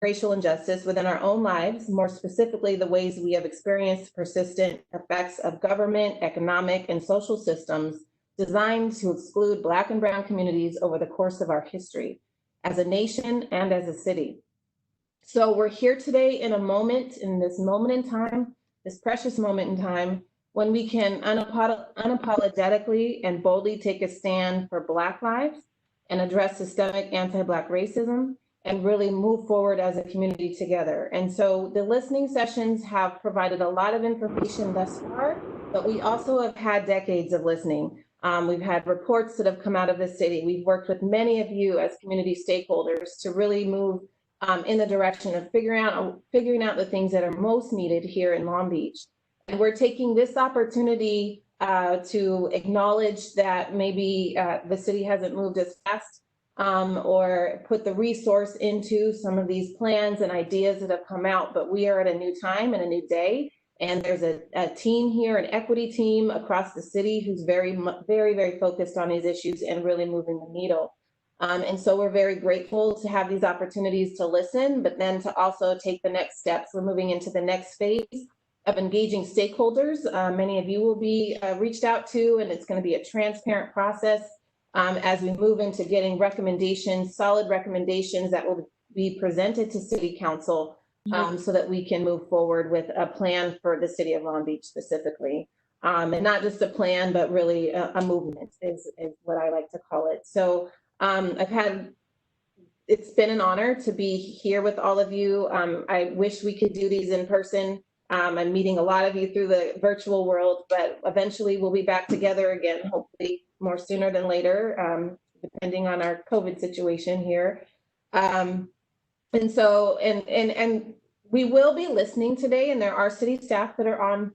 racial injustice within our own lives, more specifically, the ways we have experienced persistent effects of government, economic, and social systems designed to exclude Black and Brown communities over the course of our history as a nation and as a city. So we're here today in this moment in time, this precious moment in time, when we can unapologetically and boldly take a stand for Black lives and address systemic anti-Black racism and really move forward as a community together. And so the listening sessions have provided a lot of information thus far, but we also have had decades of listening. We've had reports that have come out of the city. We've worked with many of you as community stakeholders to really move in the direction of figuring out the things that are most needed here in Long Beach. And we're taking this opportunity to acknowledge that maybe the city hasn't moved as fast or put the resource into some of these plans and ideas that have come out, but we are at a new time and a new day. And there's a team here, an equity team across the city who's very, very focused on these issues and really moving the needle. And so we're very grateful to have these opportunities to listen, but then to also take the next steps. We're moving into the next phase of engaging stakeholders. Many of you will be reached out to, and it's going to be a transparent process as we move into getting recommendations, solid recommendations that will be presented to City Council so that we can move forward with a plan for the city of Long Beach specifically. And not just a plan, but really a movement is what I like to call it. So it's been an honor to be here with all of you. I wish we could do these in person. I'm meeting a lot of you through the virtual world, but eventually we'll be back together again, hopefully more sooner than later, depending on our COVID situation here. And so, and we will be listening today, and there are city staff that are on,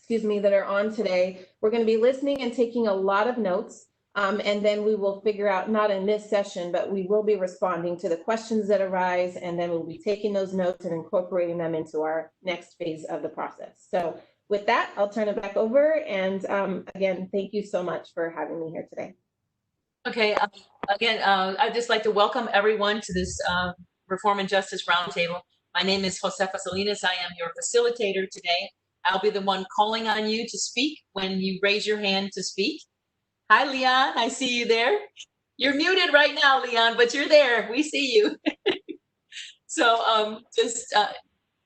today. We're going to be listening and taking a lot of notes. And then we will figure out, not in this session, but we will be responding to the questions that arise, and then we'll be taking those notes and incorporating them into our next phase of the process. So with that, I'll turn it back over. And again, thank you so much for having me here today. Okay, again, I'd just like to welcome everyone to this Reform and Justice Roundtable. My name is Josefa Salinas. I am your facilitator today. I'll be the one calling on you to speak when you raise your hand to speak. Hi, Leon. I see you there. You're muted right now, Leon, but you're there. We see you. So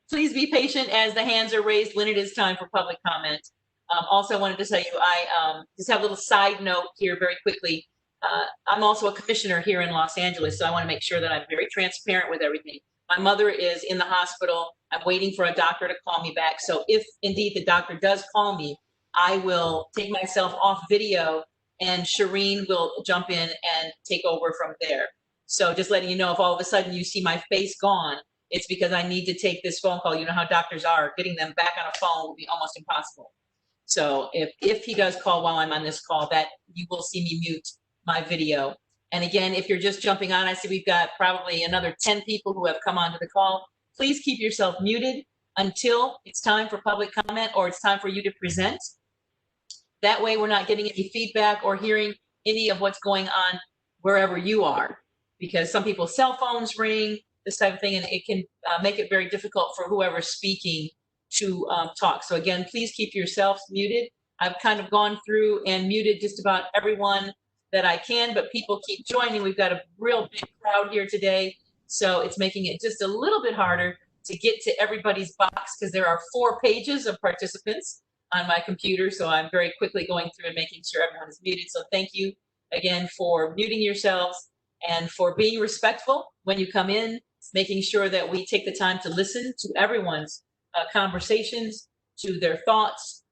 please be patient as the hands are raised when it is time for public comment. Also, I wanted to tell you, I just have a little side note here very quickly. I'm also a commissioner here in Los Angeles, so I want to make sure that I'm very transparent with everything. My mother is in the hospital. I'm waiting for a doctor to call me back. So if indeed the doctor does call me, I will take myself off video and Shireen will jump in and take over from there. So just letting you know, if all of a sudden you see my face gone, it's because I need to take this phone call. You know how doctors are, getting them back on a phone will be almost impossible. So if he does call while I'm on this call, that you will see me mute my video. And again, if you're just jumping on, I see we've got probably another 10 people who have come onto the call. Please keep yourself muted until it's time for public comment or it's time for you to present. That way we're not getting any feedback or hearing any of what's going on wherever you are, because some people's cell phones ring, this type of thing, and it can make it very difficult for whoever's speaking to talk. So again, please keep yourselves muted. I've kind of gone through and muted just about everyone that I can, but people keep joining. We've got a real big crowd here today, so it's making it just a little bit harder to get to everybody's box because there are 4 pages of participants on my computer, so I'm very quickly going through and making sure everyone is muted. So thank you again for muting yourselves and for being respectful when you come in, making sure that we take the time to listen to everyone's conversations, to their thoughts,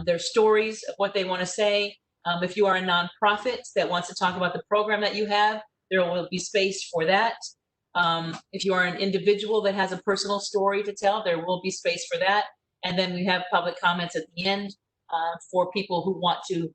their stories of what they want to say. If you are a nonprofit that wants to talk about the program that you have, there will be space for that. If you are an individual that has a personal story to tell, there will be space for that. And then we have public comments at the end for people who want to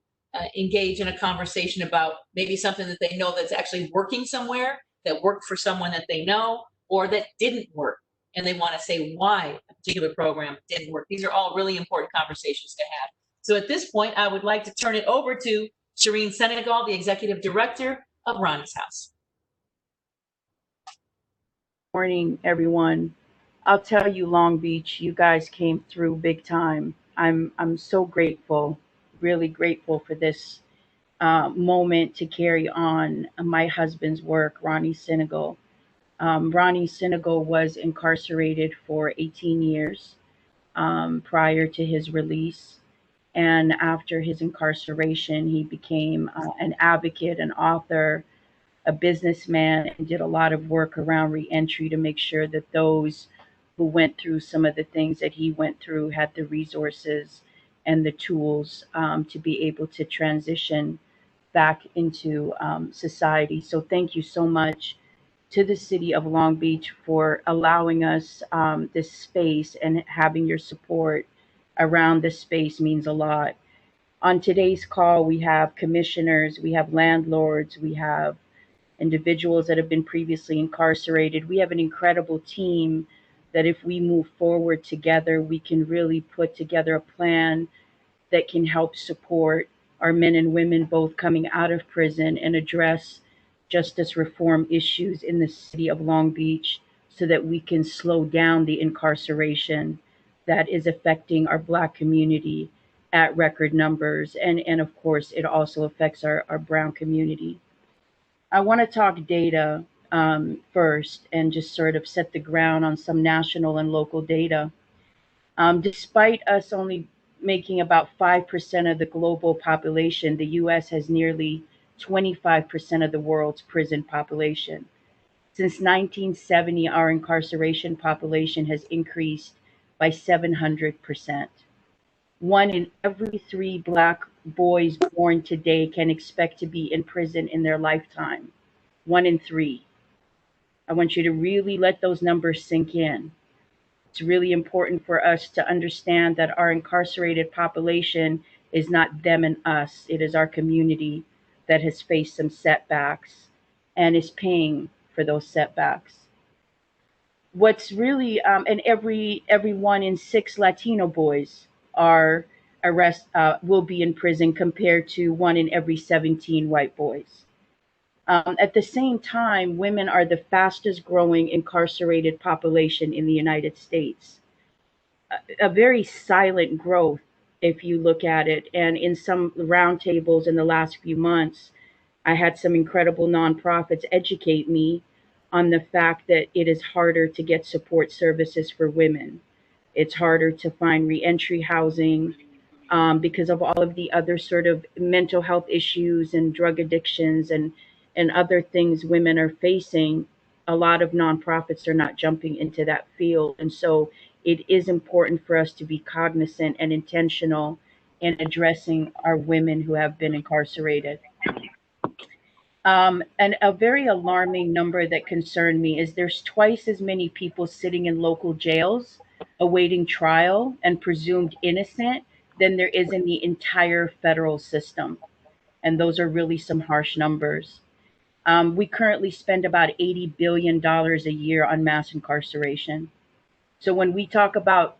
engage in a conversation about maybe something that they know that's actually working somewhere, that worked for someone that they know, or that didn't work. And they want to say why a particular program didn't work. These are all really important conversations to have. So at this point, I would like to turn it over to Shireen Senegal, the Executive Director of Ronnie's House. Morning, everyone. I'll tell you, Long Beach, you guys came through big time. I'm so grateful, really grateful for this moment to carry on my husband's work, Ronnie Senegal. Ronnie Senegal was incarcerated for 18 years prior to his release. And after his incarceration, he became an advocate, an author, a businessman, and did a lot of work around reentry to make sure that those who went through some of the things that he went through had the resources and the tools to be able to transition back into society. So thank you so much to the city of Long Beach for allowing us this space, and having your support around this space means a lot. On today's call, we have commissioners, we have landlords, we have individuals that have been previously incarcerated. We have an incredible team that, if we move forward together, we can really put together a plan that can help support our men and women both coming out of prison and address justice reform issues in the city of Long Beach, so that we can slow down the incarceration that is affecting our Black community at record numbers. And of course, it also affects our Brown community. I want to talk data first, and just sort of set the ground on some national and local data. Despite us only making about 5% of the global population, the US has nearly 25% of the world's prison population. Since 1970, our incarceration population has increased by 700%. One in every three Black boys born today can expect to be in prison in their lifetime. One in three. I want you to really let those numbers sink in. It's really important for us to understand that our incarcerated population is not them and us. It is our community that has faced some setbacks and is paying for those setbacks. What's really and every one in six Latino boys are will be in prison, compared to one in every 17 white boys. At the same time, women are the fastest growing incarcerated population in the United States. A very silent growth, if you look at it. And in some roundtables in the last few months, I had some incredible nonprofits educate me on the fact that it is harder to get support services for women. It's harder to find reentry housing, because of all of the other sort of mental health issues and drug addictions, and other things women are facing. A lot of nonprofits are not jumping into that field. And so it is important for us to be cognizant and intentional in addressing our women who have been incarcerated. And a very alarming number that concerned me is there's twice as many people sitting in local jails awaiting trial and presumed innocent than there is in the entire federal system. And those are really some harsh numbers. We currently spend about $80 billion a year on mass incarceration. So when we talk about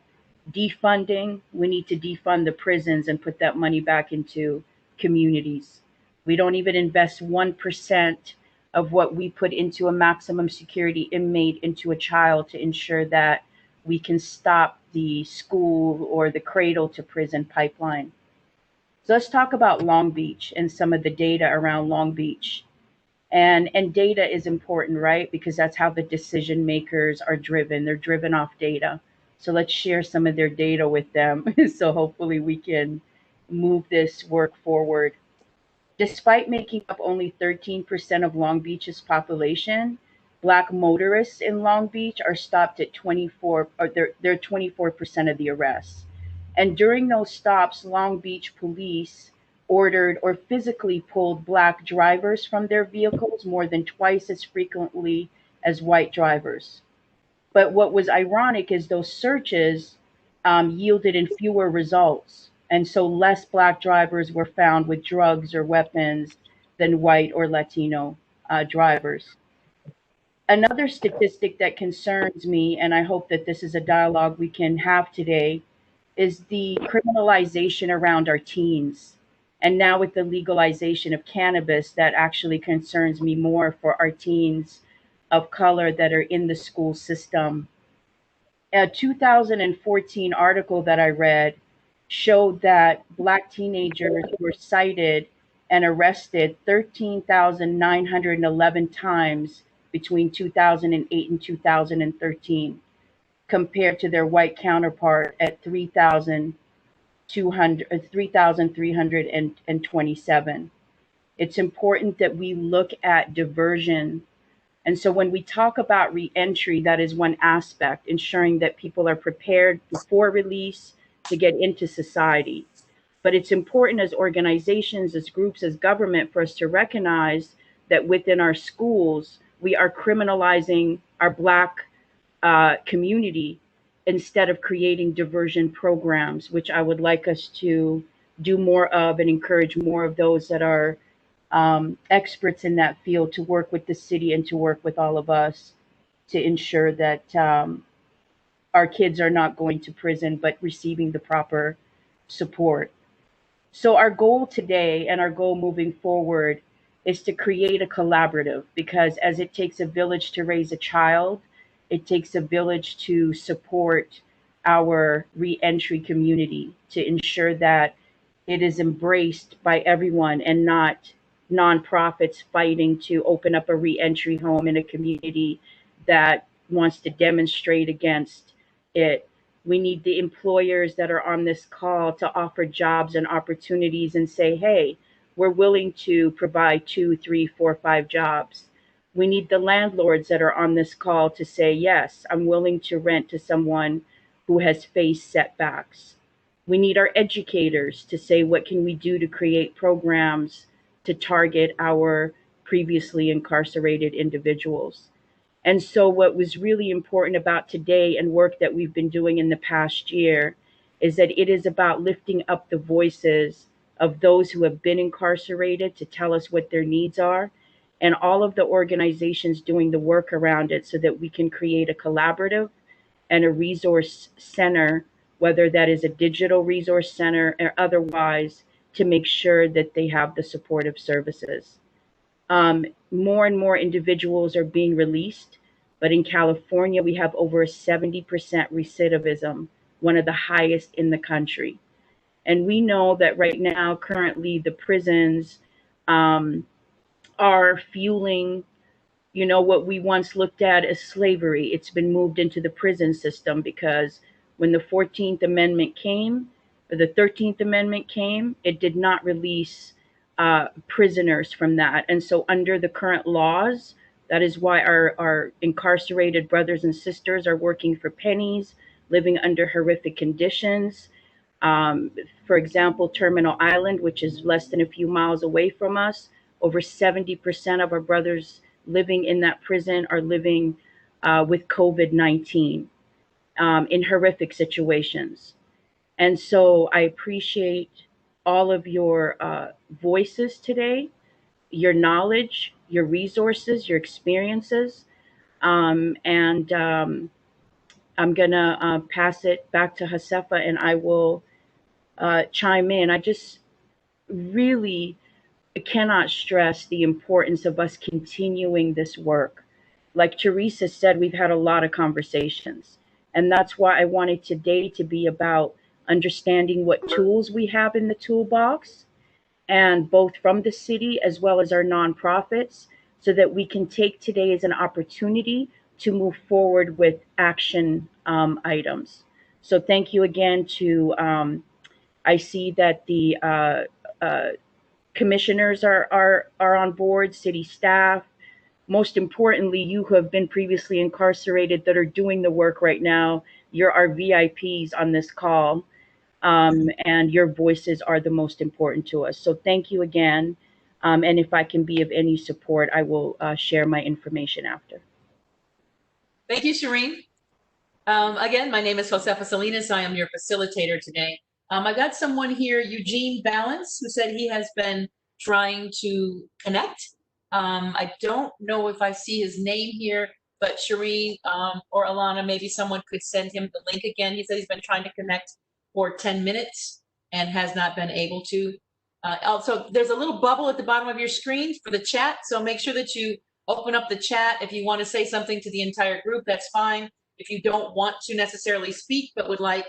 defunding, we need to defund the prisons and put that money back into communities. We don't even invest 1% of what we put into a maximum security inmate into a child, to ensure that we can stop the school or the cradle to prison pipeline. So let's talk about Long Beach and some of the data around Long Beach. And data is important, right? Because that's how the decision makers are driven. They're driven off data. So let's share some of their data with them so hopefully we can move this work forward. Despite making up only 13% of Long Beach's population, Black motorists in Long Beach are stopped at 24, or they're 24% of the arrests. And during those stops, Long Beach police ordered or physically pulled Black drivers from their vehicles more than twice as frequently as white drivers. But what was ironic is those searches yielded in fewer results. And so less Black drivers were found with drugs or weapons than white or Latino drivers. Another statistic that concerns me, and I hope that this is a dialogue we can have today, is the criminalization around our teens. And now with the legalization of cannabis, that actually concerns me more for our teens of color that are in the school system. A 2014 article that I read showed that Black teenagers were cited and arrested 13,911 times between 2008 and 2013, compared to their white counterpart at 3,327. It's important that we look at diversion. And so when we talk about reentry, that is one aspect, ensuring that people are prepared before release to get into society. But it's important as organizations, as groups, as government for us to recognize that within our schools, we are criminalizing our Black community instead of creating diversion programs, which I would like us to do more of and encourage more of those that are experts in that field to work with the city and to work with all of us to ensure that our kids are not going to prison but receiving the proper support. So, our goal today and our goal moving forward is to create a collaborative, because as it takes a village to raise a child, it takes a village to support our reentry community to ensure that it is embraced by everyone and not nonprofits fighting to open up a reentry home in a community that wants to demonstrate against it. We need the employers that are on this call to offer jobs and opportunities and say, hey, we're willing to provide 2, 3, 4, 5 jobs. We need the landlords that are on this call to say, yes, I'm willing to rent to someone who has faced setbacks. We need our educators to say, what can we do to create programs to target our previously incarcerated individuals? And so, what was really important about today and work that we've been doing in the past year is that it is about lifting up the voices of those who have been incarcerated to tell us what their needs are, and all of the organizations doing the work around it so that we can create a collaborative and a resource center, whether that is a digital resource center or otherwise, to make sure that they have the supportive services. More and more individuals are being released, but in California, we have over a 70% recidivism, one of the highest in the country. And we know that right now, currently, the prisons are fueling, what we once looked at as slavery. It's been moved into the prison system because when the 14th Amendment came, or the 13th Amendment came, it did not release prisoners from that. And so, under the current laws, that is why our incarcerated brothers and sisters are working for pennies, living under horrific conditions. For example, Terminal Island, which is less than a few miles away from us, over 70% of our brothers living in that prison are living with COVID-19 in horrific situations. And so I appreciate all of your voices today, your knowledge, your resources, your experiences. And I'm going to pass it back to Josefa and I will chime in. I just really cannot stress the importance of us continuing this work. Like Teresa said, we've had a lot of conversations. And that's why I wanted today to be about understanding what tools we have in the toolbox, and both from the city as well as our nonprofits, so that we can take today as an opportunity to move forward with action items. So thank you again to, I see that the commissioners are on board, city staff. Most importantly, you who have been previously incarcerated that are doing the work right now, you're our VIPs on this call, and your voices are the most important to us. So thank you again. And if I can be of any support, I will share my information after. Thank you, Shireen. Again, my name is Josefa Salinas. I am your facilitator today. I got someone here, Eugene Balance, who said he has been trying to connect. I don't know if I see his name here, but Shireen or Alana, maybe someone could send him the link again. He said he's been trying to connect for 10 minutes and has not been able to. Also, there's a little bubble at the bottom of your screen for the chat, so make sure that you open up the chat. If you want to say something to the entire group, that's fine. If you don't want to necessarily speak, but would like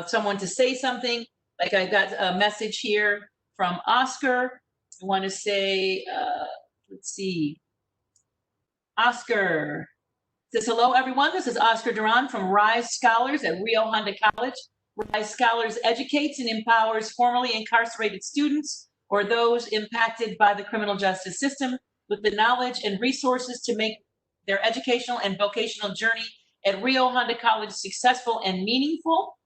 someone to say something, like I got a message here from Oscar. I want to say, let's see, Oscar says, hello, everyone. This is Oscar Duran from Rise Scholars at Rio Honda College. Rise Scholars educates and empowers formerly incarcerated students or those impacted by the criminal justice system with the knowledge and resources to make their educational and vocational journey at Rio Honda College successful and meaningful.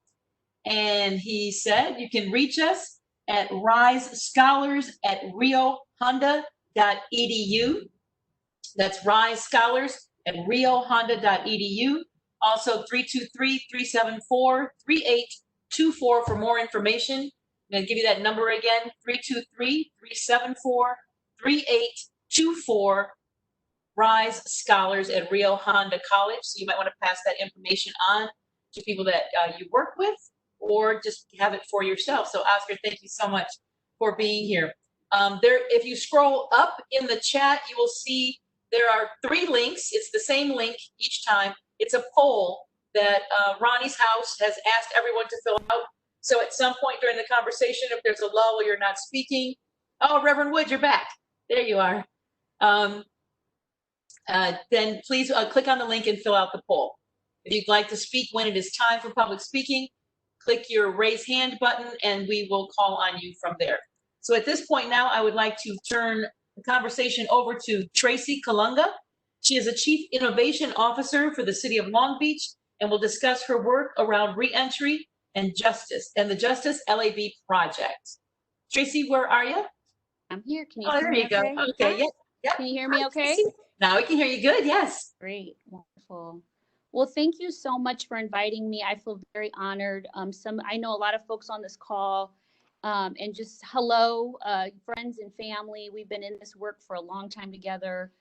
And he said, you can reach us at risescholars@riohonda.edu. That's Rise Scholars at riohonda.edu. Also 323-374-3824 for more information. I'm going to give you that number again, 323-374-3824. Rise Scholars at Rio Honda College. So you might want to pass that information on to people that you work with, or just have it for yourself. So Oscar, thank you so much for being here. If you scroll up in the chat, you will see there are 3 links. It's the same link each time. It's a poll that Ronnie's house has asked everyone to fill out. So at some point during the conversation, if there's a lull or you're not speaking, oh, Reverend Wood, you're back. There you are. Then please click on the link and fill out the poll. If you'd like to speak when it is time for public speaking, click your raise hand button and we will call on you from there. So at this point now, I would like to turn the conversation over to Tracy Kalunga. She is a Chief Innovation Officer for the City of Long Beach and will discuss her work around reentry and justice and the Justice LAB project. Tracy, where are you? I'm here. Can you Oh, hear there me you go. okay? Okay, yeah. Yep. Can you hear me okay? Now we can hear you good, yes. Great, wonderful. Well, thank you so much for inviting me. I feel very honored. I know a lot of folks on this call, and just hello, friends and family. We've been in this work for a long time together.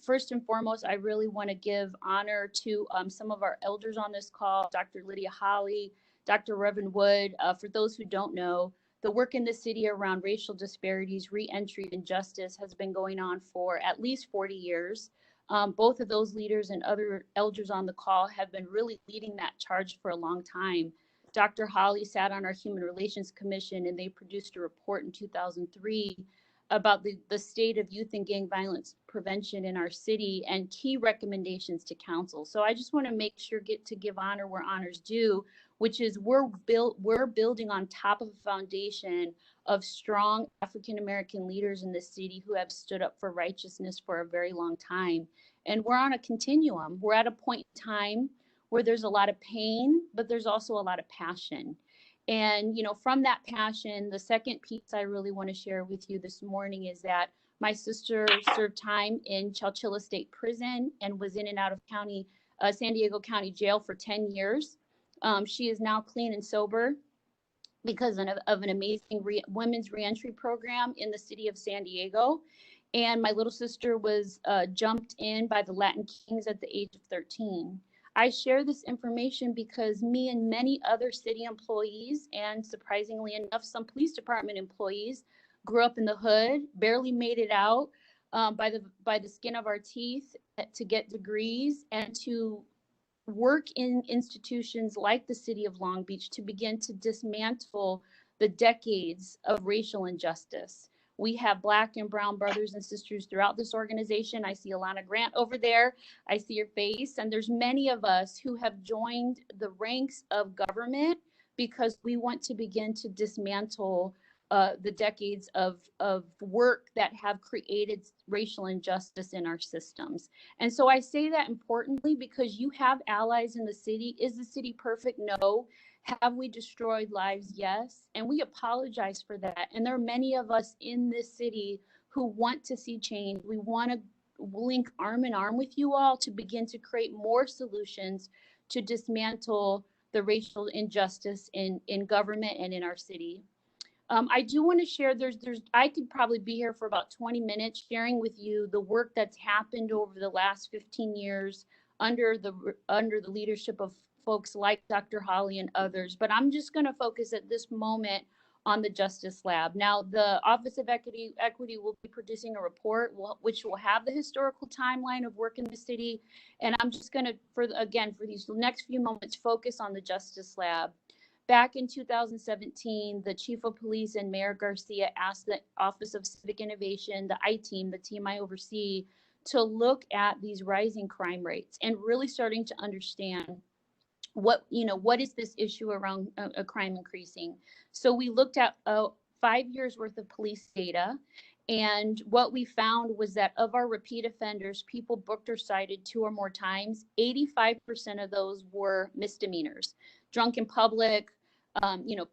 First and foremost, I really want to give honor to some of our elders on this call, Dr. Lydia Holly, Dr. Reverend Wood. For those who don't know, the work in the city around racial disparities, reentry, and justice has been going on for at least 40 years. Both of those leaders and other elders on the call have been really leading that charge for a long time. Dr. Holly sat on our Human Relations Commission, and they produced a report in 2003 about the state of youth and gang violence prevention in our city and key recommendations to council. So I just want to make sure to give honor where honor's due, which is we're building on top of a foundation of strong African-American leaders in the city who have stood up for righteousness for a very long time. And we're on a continuum. We're at a point in time where there's a lot of pain, but there's also a lot of passion. And, from that passion, the second piece I really want to share with you this morning is that my sister served time in Chowchilla State Prison and was in and out of San Diego County Jail for 10 years. She is now clean and sober because of an amazing women's reentry program in the city of San Diego. And my little sister was jumped in by the Latin Kings at the age of 13. I share this information because me and many other city employees, and surprisingly enough, some police department employees, grew up in the hood, barely made it out by the skin of our teeth to get degrees and to work in institutions like the city of Long Beach to begin to dismantle the decades of racial injustice. We have Black and brown brothers and sisters throughout this organization. I see Alana Grant over there. I see your face. And there's many of us who have joined the ranks of government because we want to begin to dismantle the decades of work that have created racial injustice in our systems. And so I say that importantly because you have allies in the city. Is the city perfect? No. Have we destroyed lives? Yes. And we apologize for that. And there are many of us in this city who want to see change. We want to link arm in arm with you all to begin to create more solutions to dismantle the racial injustice in government and in our city. I do want to share, I could probably be here for about 20 minutes sharing with you the work that's happened over the last 15 years under the leadership of folks like Dr. Holly and others. But I'm just going to focus at this moment on the Justice Lab. Now, the Office of Equity will be producing a report which will have the historical timeline of work in the city. And I'm just going to, for these next few moments, focus on the Justice Lab. Back in 2017, the Chief of Police and Mayor Garcia asked the Office of Civic Innovation, the team I oversee, to look at these rising crime rates and really starting to understand what is this issue around a crime increasing. So we looked at 5 years worth of police data, and what we found was that of our repeat offenders, people booked or cited 2 or more times, 85% of those were misdemeanors. Drunk in public,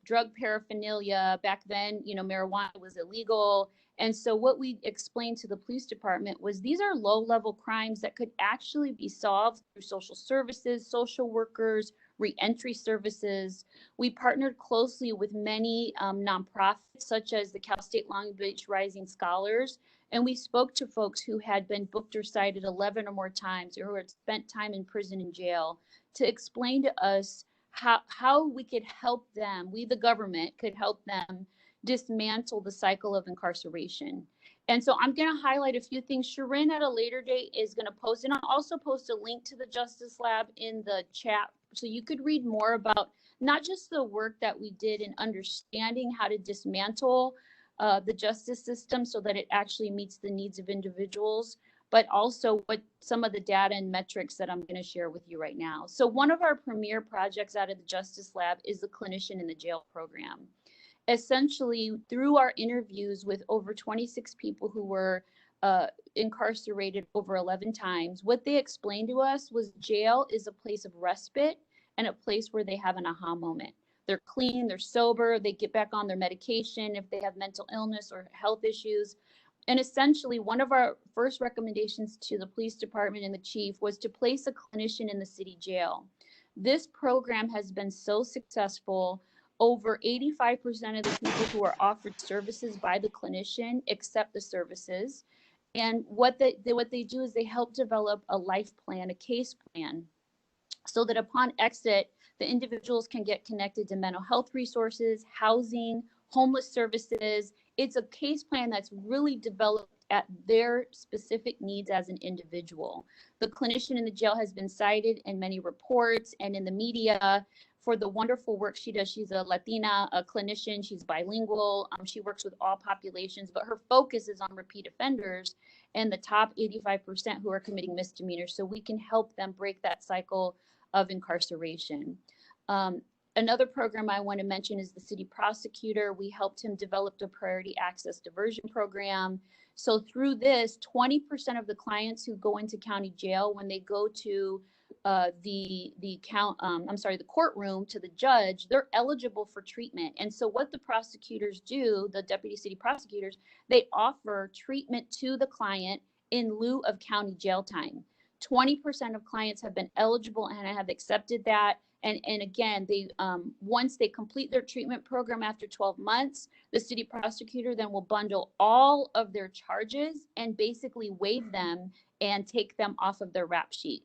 drug paraphernalia. Back then, marijuana was illegal. And so what we explained to the police department was these are low-level crimes that could actually be solved through social services, social workers, reentry services. We partnered closely with many nonprofits, such as the Cal State Long Beach Rising Scholars, and we spoke to folks who had been booked or cited 11 or more times, or who had spent time in prison and jail, to explain to us how we could help them, we the government could help them dismantle the cycle of incarceration. And so I'm going to highlight a few things. Sharon at a later date is going to post, and I'll also post a link to the Justice Lab in the chat so you could read more about not just the work that we did in understanding how to dismantle the justice system so that it actually meets the needs of individuals, but also what some of the data and metrics that I'm going to share with you right now. So one of our premier projects out of the Justice Lab is the Clinician in the Jail program. Essentially, through our interviews with over 26 people who were incarcerated over 11 times, what they explained to us was jail is a place of respite and a place where they have an aha moment. They're clean, they're sober, they get back on their medication if they have mental illness or health issues. And essentially, one of our first recommendations to the police department and the chief was to place a clinician in the city jail. This program has been so successful. Over 85% of the people who are offered services by the clinician accept the services. And what they do is they help develop a life plan, a case plan, so that upon exit, the individuals can get connected to mental health resources, housing, homeless services. It's a case plan that's really developed at their specific needs as an individual. The clinician in the jail has been cited in many reports and in the media for the wonderful work she does. She's a Latina, a clinician, she's bilingual, she works with all populations, but her focus is on repeat offenders and the top 85% who are committing misdemeanors, so we can help them break that cycle of incarceration. Another program I want to mention is the city prosecutor. We helped him develop the priority access diversion program. So through this, 20% of the clients who go into county jail, when they go to the courtroom to the judge, they're eligible for treatment. And so what the prosecutors do, the deputy city prosecutors, they offer treatment to the client in lieu of county jail time. 20% of clients have been eligible and have accepted that. And again, they once they complete their treatment program after 12 months, the city prosecutor then will bundle all of their charges and basically waive them and take them off of their rap sheet.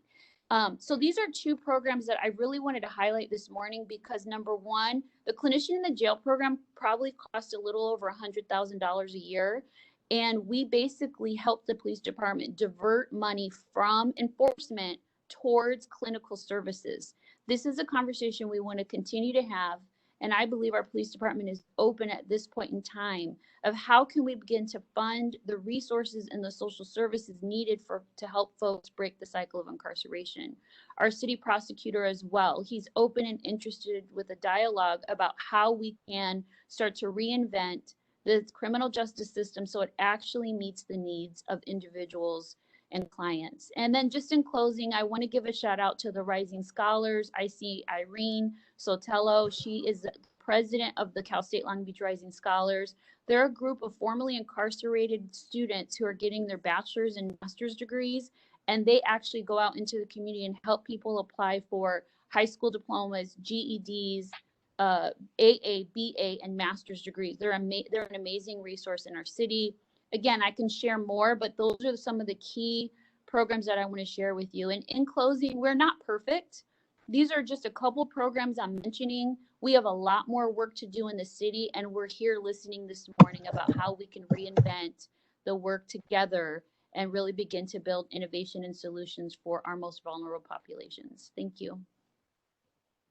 So these are 2 programs that I really wanted to highlight this morning because number one, the Clinician in the Jail program probably cost a little over $100,000 a year. And we basically help the police department divert money from enforcement towards clinical services. This is a conversation we want to continue to have. And I believe our police department is open at this point in time of how can we begin to fund the resources and the social services needed to help folks break the cycle of incarceration. Our city prosecutor as well, he's open and interested with a dialogue about how we can start to reinvent the criminal justice system so it actually meets the needs of individuals and clients. And then just in closing, I want to give a shout out to the Rising Scholars. I see Irene Sotelo. She is the president of the Cal State Long Beach Rising Scholars. They're a group of formerly incarcerated students who are getting their bachelor's and master's degrees, and they actually go out into the community and help people apply for high school diplomas, GEDs, AA, BA, and master's degrees. They're an amazing resource in our city. Again, I can share more, but those are some of the key programs that I want to share with you. And in closing, we're not perfect. These are just a couple programs I'm mentioning. We have a lot more work to do in the city, and we're here listening this morning about how we can reinvent the work together and really begin to build innovation and solutions for our most vulnerable populations. Thank you.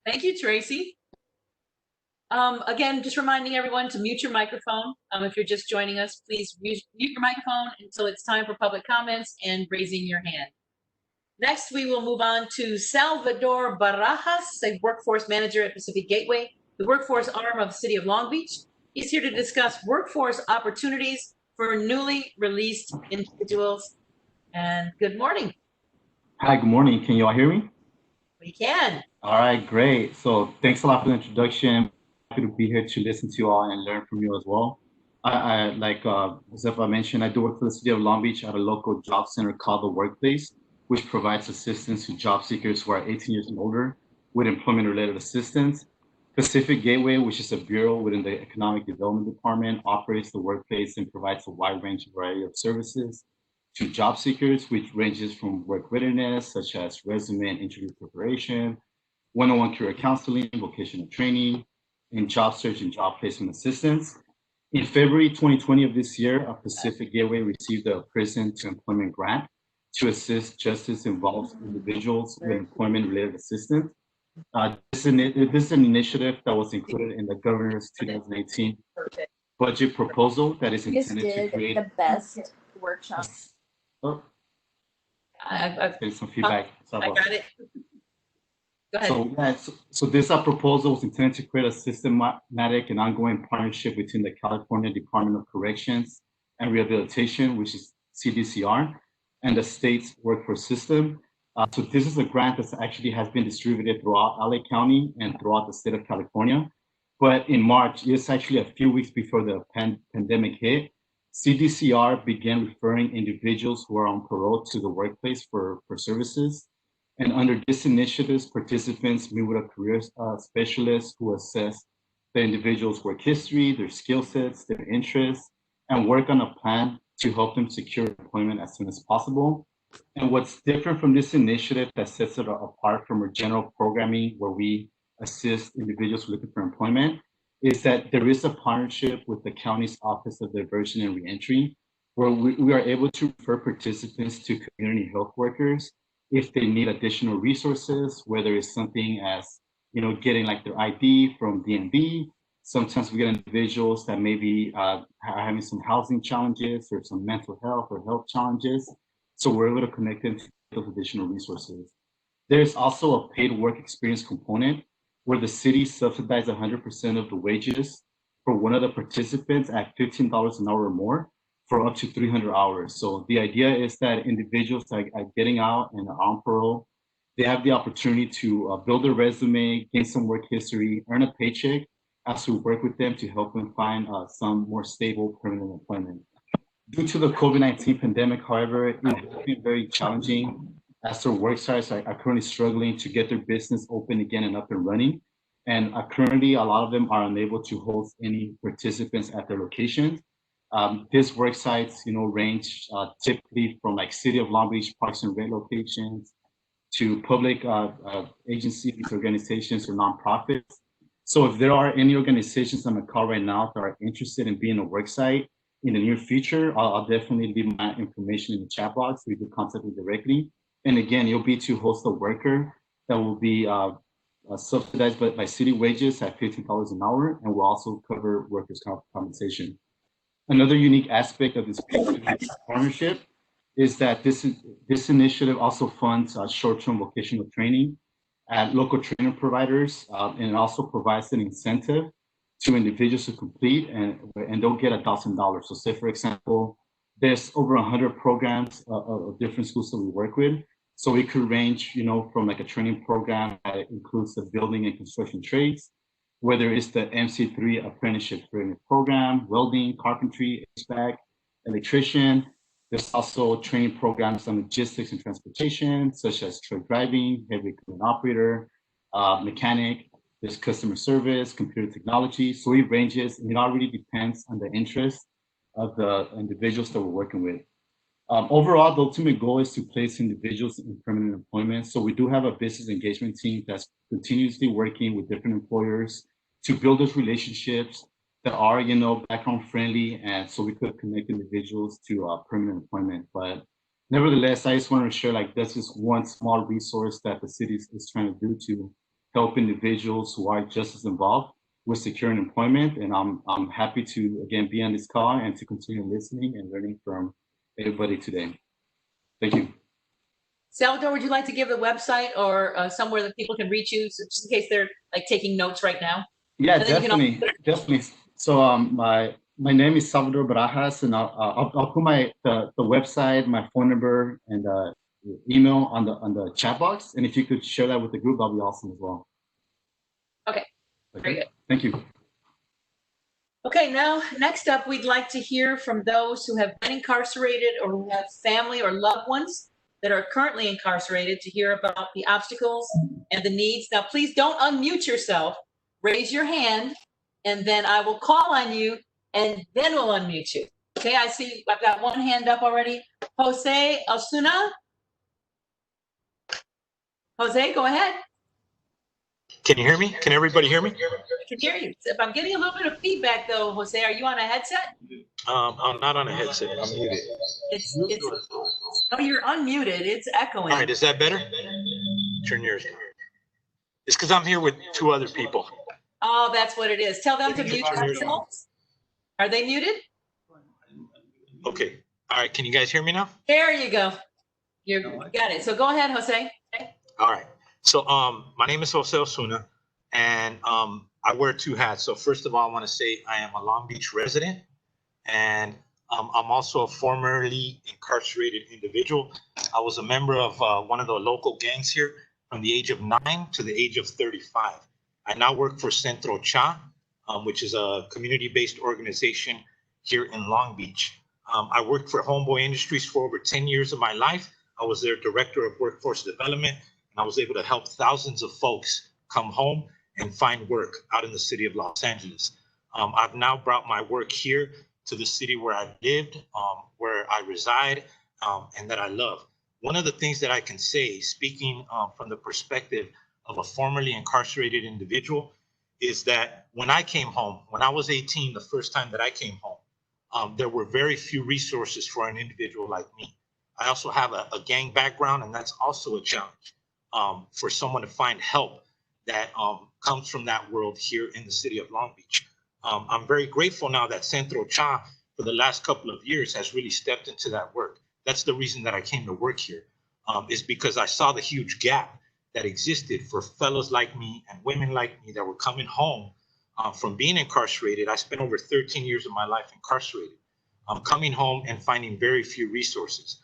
Thank you, Tracy. Again, just reminding everyone to mute your microphone. If you're just joining us, please mute your microphone until it's time for public comments and raising your hand. Next, we will move on to Salvador Barajas, a workforce manager at Pacific Gateway, the workforce arm of the City of Long Beach. He's here to discuss workforce opportunities for newly released individuals. And good morning. Hi, good morning. Can you all hear me? We can. All right, great. So thanks a lot for the introduction. Happy to be here to listen to you all and learn from you as well. I like Josefa mentioned, I do work for the City of Long Beach at a local job center called The Workplace, which provides assistance to job seekers who are 18 years and older with employment-related assistance. Pacific Gateway, which is a bureau within the Economic Development Department, operates the workplace and provides a wide range of variety of services to job seekers, which ranges from work readiness, such as resume and interview preparation, one-on-one career counseling, vocational training, and job search and job placement assistance. In February 2020 of this year, a Pacific Gateway received a Prison to Employment grant to assist justice-involved individuals with employment-related assistance. This is an initiative that was included in the governor's 2018 budget proposal that is intended to create the best workshop. Oh, I've there's some feedback. I got it. Go ahead. So this proposal was intended to create a systematic and ongoing partnership between the California Department of Corrections and Rehabilitation, which is CDCR, and the state's workforce system. So this is a grant that actually has been distributed throughout LA County and throughout the state of California. But in March, it's actually a few weeks before the pandemic hit, CDCR began referring individuals who are on parole to the workplace for services. And under this initiative, participants meet with a career specialist who assess the individual's work history, their skill sets, their interests, and work on a plan to help them secure employment as soon as possible. And what's different from this initiative that sets it apart from our general programming where we assist individuals looking for employment is that there is a partnership with the county's Office of Diversion and Reentry, where we are able to refer participants to community health workers if they need additional resources, whether it's something as, getting like their ID from DMV. Sometimes we get individuals that maybe are having some housing challenges or some mental health or health challenges. So we're able to connect them to those additional resources. There's also a paid work experience component where the city subsidizes 100% of the wages for one of the participants at $15 an hour or more for up to 300 hours. So the idea is that individuals are getting out and are on parole, they have the opportunity to build a resume, gain some work history, earn a paycheck as we work with them to help them find some more stable permanent employment. Due to the COVID-19 pandemic, however, it has been very challenging as their work sites are currently struggling to get their business open again and up and running. And currently, a lot of them are unable to host any participants at their locations. These work sites, range typically from like City of Long Beach Parks and Rec locations to public agencies, organizations, or nonprofits. So if there are any organizations on the call right now that are interested in being a work site in the near future, I'll definitely leave my information in the chat box so you can contact me directly. And again, you'll be to host a worker that will be subsidized by city wages at $15 an hour, and will also cover workers' compensation. Another unique aspect of this partnership is that this initiative also funds short-term vocational training at local training providers, and it also provides an incentive to individuals to complete, and they'll get $1,000. So say, for example, there's over 100 programs of different schools that we work with. So it could range, from like a training program that includes the building and construction trades, whether it's the MC3 apprenticeship training program, welding, carpentry, HVAC, electrician. There's also training programs on logistics and transportation, such as truck driving, heavy equipment operator, mechanic. There's customer service, computer technology. So it ranges, and it all really depends on the interest of the individuals that we're working with. Overall, the ultimate goal is to place individuals in permanent employment. So we do have a business engagement team that's continuously working with different employers to build those relationships that are, background friendly, and so we could connect individuals to permanent employment. But nevertheless, I just wanted to share, like, that's just one small resource that the city is trying to do to help individuals who are just as involved with securing employment. And I'm happy to, again, be on this call and to continue listening and learning from everybody today. Thank you. Salvador, would you like to give the website or somewhere that people can reach you, so just in case they're like taking notes right now? Yeah, definitely. So my name is Salvador Barajas, and I'll put the website, my phone number, and email on the chat box. And if you could share that with the group, that'll be awesome as well. Okay. Very good. Thank you. Okay, now next up, we'd like to hear from those who have been incarcerated or who have family or loved ones that are currently incarcerated, to hear about the obstacles and the needs. Now, please don't unmute yourself. Raise your hand, and then I will call on you, and then we'll unmute you. Okay, I see I've got one hand up already. Jose Osuna. Jose, go ahead. Can you hear me? Can everybody hear me? I can hear you. If I'm getting a little bit of feedback though, Jose, are you on a headset? I'm not on a headset. I'm muted. Oh, you're unmuted. It's echoing. All right, is that better? Turn yours. It's because I'm here with two other people. Oh, that's what it is. Tell them to mute themselves. Are they muted? Okay. All right. Can you guys hear me now? There you go. You got it. So go ahead, Jose. All right. So my name is Jose Osuna, and I wear two hats. So first of all, I want to say I am a Long Beach resident, and I'm also a formerly incarcerated individual. I was a member of one of the local gangs here from the age of 9 to the age of 35. I now work for Centro Cha, which is a community-based organization here in Long Beach. I worked for Homeboy Industries for over 10 years of my life. I was their director of workforce development, and I was able to help thousands of folks come home and find work out in the city of Los Angeles. I've now brought my work here to the city where I lived, where I reside, and that I love. One of the things that I can say, speaking from the perspective of a formerly incarcerated individual, is that when I came home, when I was 18, the first time that I came home, there were very few resources for an individual like me. I also have a gang background, and that's also a challenge for someone to find help that comes from that world here in the city of Long Beach. I'm very grateful now that Centro Cha for the last couple of years has really stepped into that work. That's the reason that I came to work here, is because I saw the huge gap that existed for fellows like me and women like me that were coming home from being incarcerated. I spent over 13 years of my life incarcerated, coming home and finding very few resources.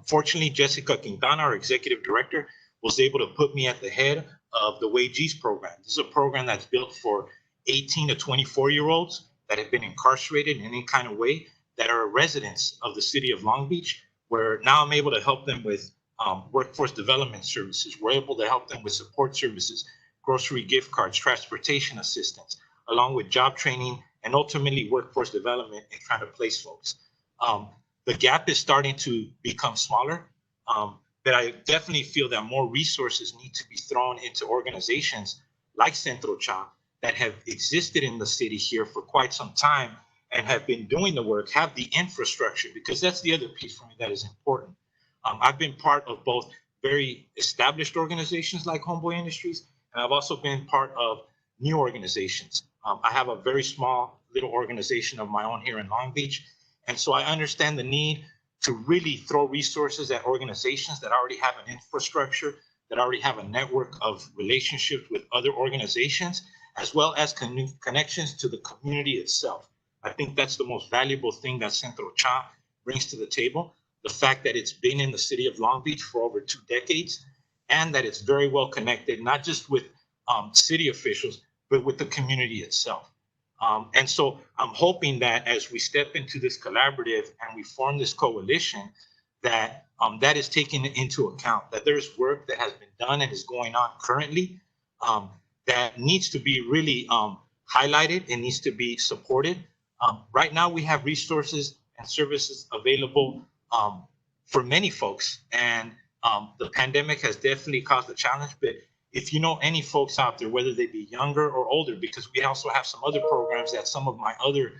Fortunately, Jessica Quintana, our executive director, was able to put me at the head of the Wages program. This is a program that's built for 18 to 24-year-olds that have been incarcerated in any kind of way, that are residents of the city of Long Beach, where now I'm able to help them with workforce development services. We're able to help them with support services, grocery gift cards, transportation assistance, along with job training, and ultimately workforce development and trying to place folks. The gap is starting to become smaller, but I definitely feel that more resources need to be thrown into organizations like Centro Cha that have existed in the city here for quite some time and have been doing the work, have the infrastructure, because that's the other piece for me that is important. I've been part of both very established organizations like Homeboy Industries, and I've also been part of new organizations. I have a very small little organization of my own here in Long Beach, and so I understand the need to really throw resources at organizations that already have an infrastructure, that already have a network of relationships with other organizations, as well as connections to the community itself. I think that's the most valuable thing that Centro Cha brings to the table. The fact that it's been in the city of Long Beach for over 2 decades, and that it's very well connected, not just with city officials, but with the community itself. And so I'm hoping that as we step into this collaborative and we form this coalition, that that is taken into account, that there's work that has been done and is going on currently that needs to be really highlighted and needs to be supported. Right now, we have resources and services available for many folks. And the pandemic has definitely caused a challenge. But if you know any folks out there, whether they be younger or older, because we also have some other programs that some of my other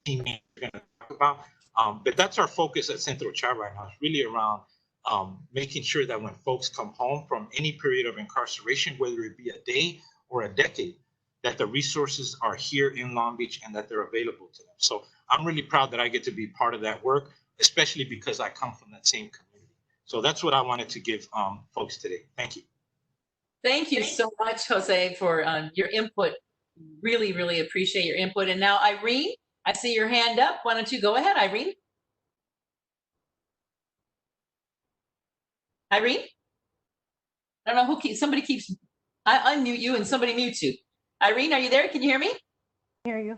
teammates are going to talk about. But that's our focus at Centro Chat right now. It's really around making sure that when folks come home from any period of incarceration, whether it be a day or a decade, that the resources are here in Long Beach and that they're available to them. So I'm really proud that I get to be part of that work, especially because I come from that same community. So that's what I wanted to give folks today. Thank you. Thank you so much, Jose, for your input. Really, really appreciate your input. And now, Irene, I see your hand up. Why don't you go ahead, Irene? Irene? I don't know who somebody keeps, I unmute you and somebody mutes you. Irene, are you there? Can you hear me? Hear you.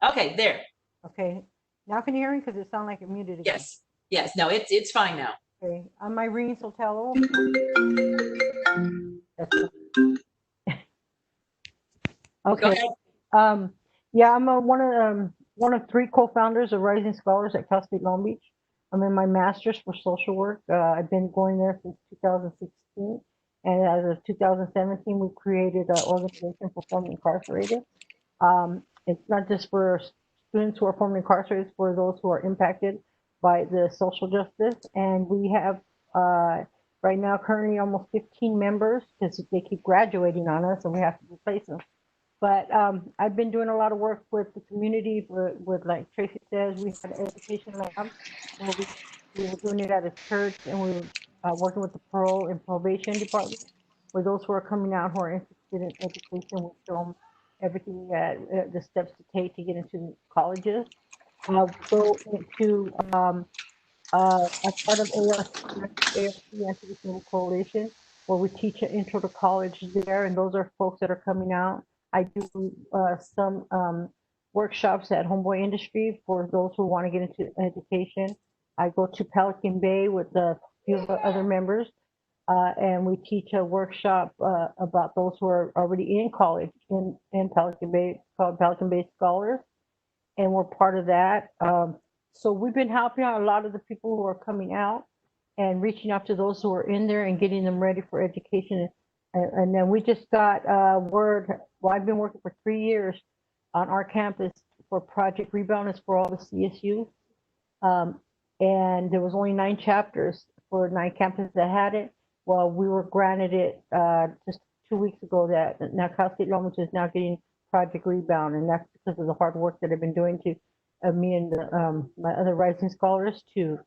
Okay, there. Okay. Now can you hear me? Because it sounded like it muted again. Yes. Yes. No, it's fine now. Okay. I'm Irene Sotelo. Okay. Yeah, I'm one of three co-founders of Rising Scholars at Cal State Long Beach. I'm in my master's for social work. I've been going there since 2016. And as of 2017, we created an organization for formerly incarcerated. It's not just for students who are formerly incarcerated, it's for those who are impacted by the social justice. And we have right now currently almost 15 members because they keep graduating on us and we have to replace them. But I've been doing a lot of work with the community, with like Tracy says, we had an education lab where we were doing it at a church, and we were working with the parole and probation department, where those who are coming out who are interested in education, we show them everything the steps to take to get into colleges. Go into as part of ARC, Anti-Discrimination Coalition, where we teach an intro to college there, and those are folks that are coming out. I do some workshops at Homeboy Industry for those who want to get into education. I go to Pelican Bay with a few of the other members, and we teach a workshop about those who are already in college in Pelican Bay, called Pelican Bay Scholars, and we're part of that. So we've been helping out a lot of the people who are coming out and reaching out to those who are in there and getting them ready for education. And then we just got word, well, I've been working for 3 years on our campus for Project Rebound. It's for all the CSUs. And there was only 9 chapters for 9 campuses that had it. Well, we were granted it just 2 weeks ago that now Cal State Long Beach is now getting Project Rebound. And that's because of the hard work that I've been doing to me and my other Rising Scholars to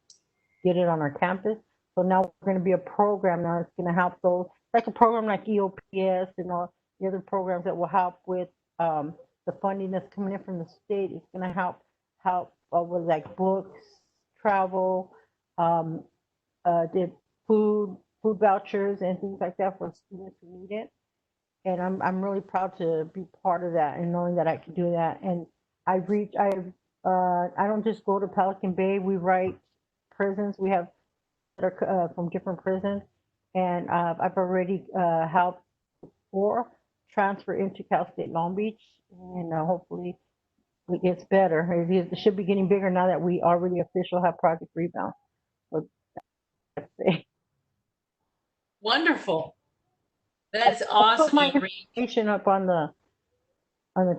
get it on our campus. So now we're going to be a program now that's going to help those, like a program like EOPS and all the other programs that will help with the funding that's coming in from the state. It's going to help with like books, travel, the food vouchers and things like that for students who need it. And I'm really proud to be part of that and knowing that I can do that. And I don't just go to Pelican Bay. We write prisons. We have that are from different prisons, and I've already helped 4 transfer into Cal State Long Beach, and hopefully it gets better. It should be getting bigger now that we already officially have Project Rebound. So that's it. Wonderful. That is awesome. I'll put my information up on the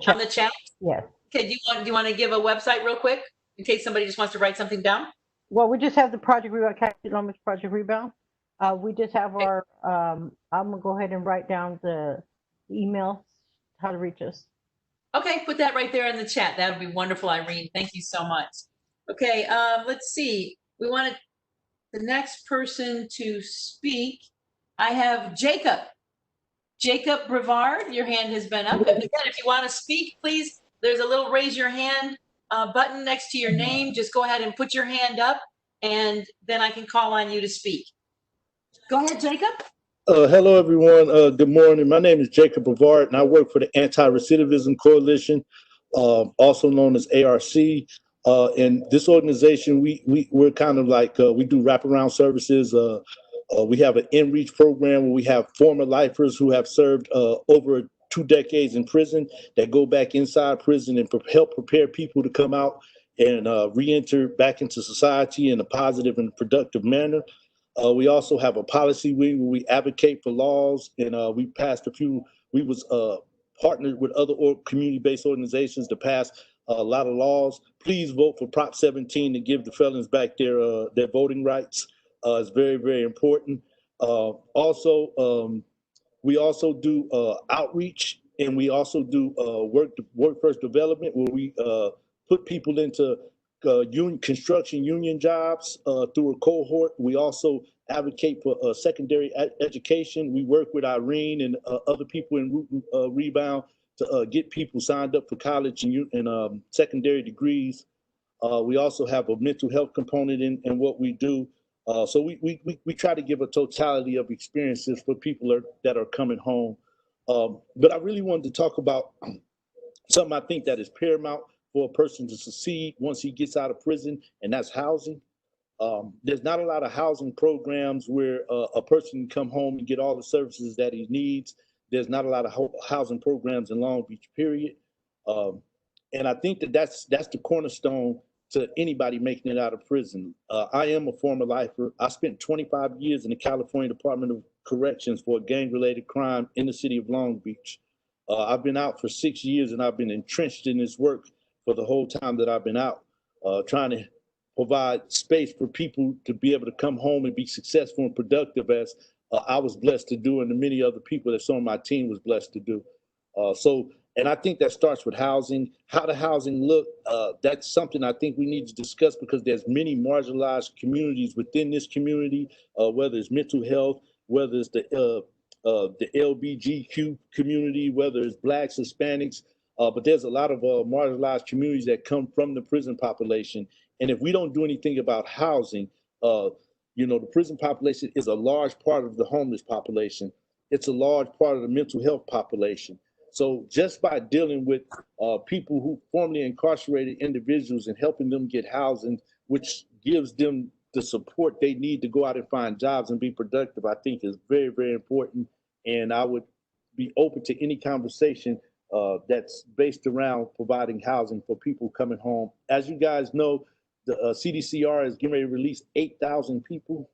chat. On the chat? Yes. Okay, do you want to give a website real quick in case somebody just wants to write something down? Well, we just have the Project Rebound, Cal State Long Beach Project Rebound. We just have our, I'm gonna go ahead and write down the email, how to reach us. Okay, put that right there in the chat. That would be wonderful, Irene. Thank you so much. Okay, let's see. We wanted the next person to speak. I have Jacob. Jacob Brevard, your hand has been up. And again, if you want to speak, please, there's a little raise your hand button next to your name. Just go ahead and put your hand up, and then I can call on you to speak. Go ahead, Jacob. Hello, everyone. Good morning. My name is Jacob Brevard, and I work for the Anti-Recidivism Coalition, also known as ARC. And this organization, we're kind of like, we do wraparound services. We have an in-reach program where we have former lifers who have served over 2 decades in prison that go back inside prison and help prepare people to come out and re-enter back into society in a positive and productive manner. We also have a policy wing where we advocate for laws, and we passed a few. We was partnered with other community-based organizations to pass a lot of laws. Please vote for Prop 17 to give the felons back their voting rights. It's very, very important. We also do outreach, and we also do workforce development, where we put people into construction union jobs through a cohort. We also advocate for secondary education. We work with Irene and other people in Root and Rebound to get people signed up for college and secondary degrees. We also have a mental health component in what we do. So we try to give a totality of experiences for people that are coming home. But I really wanted to talk about something I think that is paramount for a person to succeed once he gets out of prison, and that's housing. There's not a lot of housing programs where a person can come home and get all the services that he needs. There's not a lot of housing programs in Long Beach, period. And I think that's the cornerstone to anybody making it out of prison. I am a former lifer. I spent 25 years in the California Department of Corrections for a gang-related crime in the city of Long Beach. I've been out for 6 years, and I've been entrenched in this work for the whole time that I've been out, trying to provide space for people to be able to come home and be successful and productive, as I was blessed to do, and the many other people that some of my team was blessed to do. And I think that starts with housing. How the housing look, that's something I think we need to discuss, because there's many marginalized communities within this community, whether it's mental health, whether it's the LBGQ community, whether it's Blacks, Hispanics, but there's a lot of marginalized communities that come from the prison population. And if we don't do anything about housing, the prison population is a large part of the homeless population. It's a large part of the mental health population. So just by dealing with people who formerly incarcerated individuals and helping them get housing, which gives them the support they need to go out and find jobs and be productive, I think is very, very important. And I would be open to any conversation that's based around providing housing for people coming home. As you guys know, the CDCR is getting ready to release 8,000 people.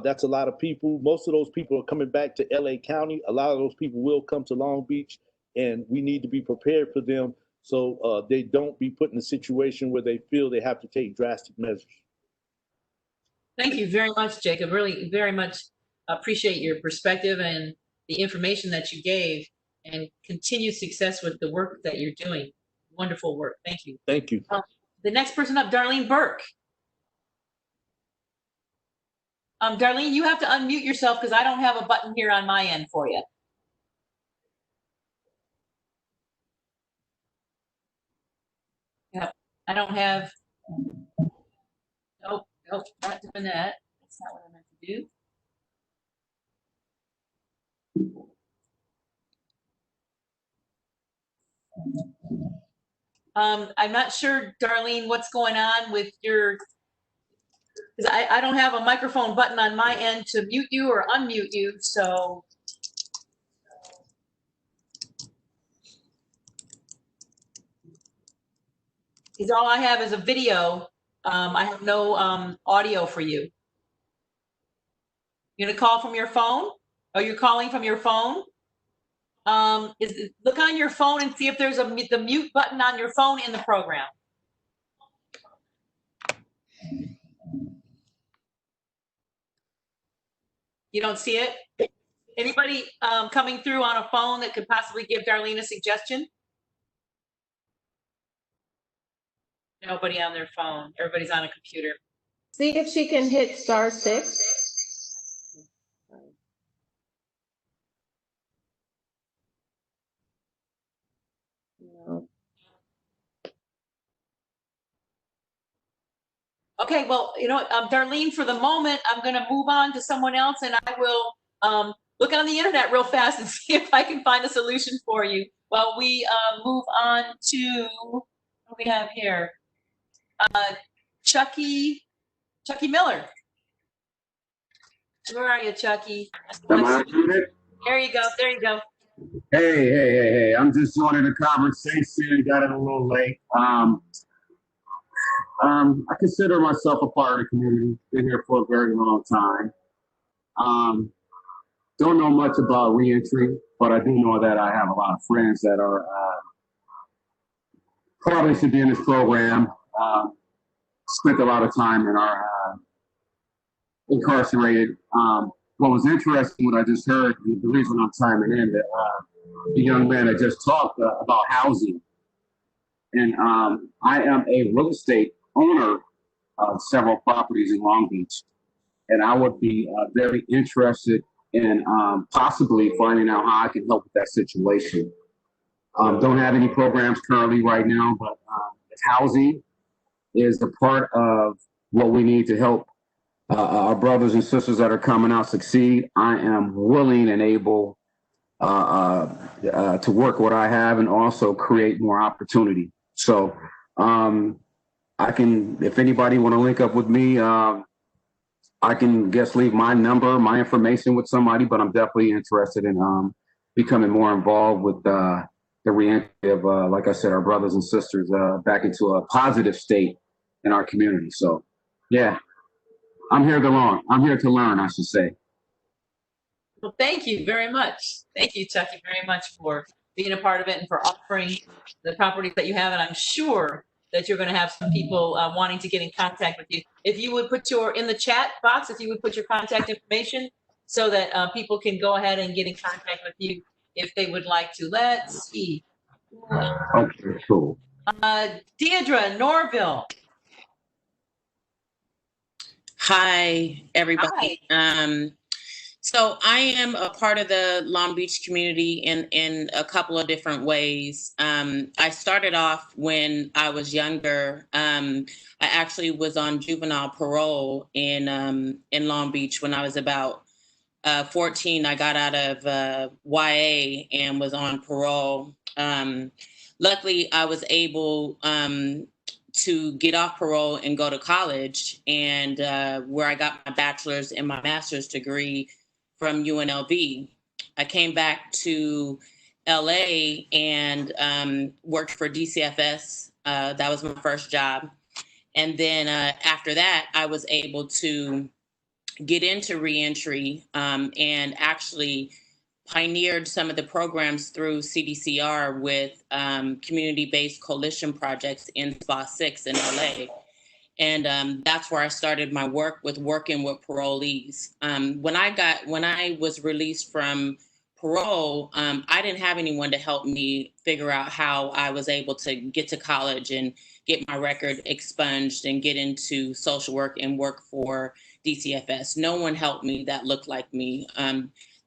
That's a lot of people. Most of those people are coming back to LA County. A lot of those people will come to Long Beach, and we need to be prepared for them so they don't be put in a situation where they feel they have to take drastic measures. Thank you very much, Jacob. Really very much appreciate your perspective and the information that you gave, and continued success with the work that you're doing. Wonderful work. Thank you. Thank you. The next person up, Darlene Burke. Darlene, you have to unmute yourself because I don't have a button here on my end for you. Yep, I don't have. Nope, not doing that. That's not what I meant to do. I'm not sure, Darlene, what's going on with your, because I don't have a microphone button on my end to mute you or unmute you, so. Because all I have is a video. I have no audio for you. You're gonna call from your phone? Are you calling from your phone? Look on your phone and see if there's the mute button on your phone in the program. You don't see it? Anybody coming through on a phone that could possibly give Darlene a suggestion? Nobody on their phone. Everybody's on a computer. See if she can hit *6. No. Okay, well, you know what, Darlene, for the moment, I'm going to move on to someone else, and I will look on the internet real fast and see if I can find a solution for you while we move on to, what do we have here? Chucky Miller. Where are you, Chucky? Am I unmuted? There you go. There you go. Hey. I'm just joining the conversation. Got it a little late. I consider myself a part of the community. Been here for a very long time. Don't know much about Reentry, but I do know that I have a lot of friends that are probably should be in this program. Spent a lot of time and are incarcerated. What was interesting, what I just heard, the reason I'm chiming in, that the young man that just talked about housing. And I am a real estate owner of several properties in Long Beach. And I would be very interested in possibly finding out how I can help with that situation. Don't have any programs currently right now, but housing is a part of what we need to help our brothers and sisters that are coming out succeed. I am willing and able to work what I have and also create more opportunity. So I can, if anybody want to link up with me, I can leave my number, my information with somebody, but I'm definitely interested in becoming more involved with the reentry of, like I said, our brothers and sisters back into a positive state in our community. So, yeah, I'm here to learn, I should say. Well, thank you very much. Thank you, Chucky, very much for being a part of it and for offering the properties that you have. And I'm sure that you're going to have some people wanting to get in contact with you. If you would put in the chat box, if you would put your contact information so that people can go ahead and get in contact with you if they would like to. Let's see. Okay, cool. Deidre Norville. Hi, everybody. Hi. So I am a part of the Long Beach community in a couple of different ways. I started off when I was younger. I actually was on juvenile parole in Long Beach when I was about 14. I got out of YA and was on parole. Luckily, I was able to get off parole and go to college, and where I got my bachelor's and my master's degree from UNLV. I came back to LA and worked for DCFS. That was my first job. And then after that, I was able to get into Reentry and actually pioneered some of the programs through CDCR with community-based coalition projects in SPA 6 in LA. And that's where I started my work with working with parolees. When I was released from parole, I didn't have anyone to help me figure out how I was able to get to college and get my record expunged and get into social work and work for DCFS. No one helped me that looked like me.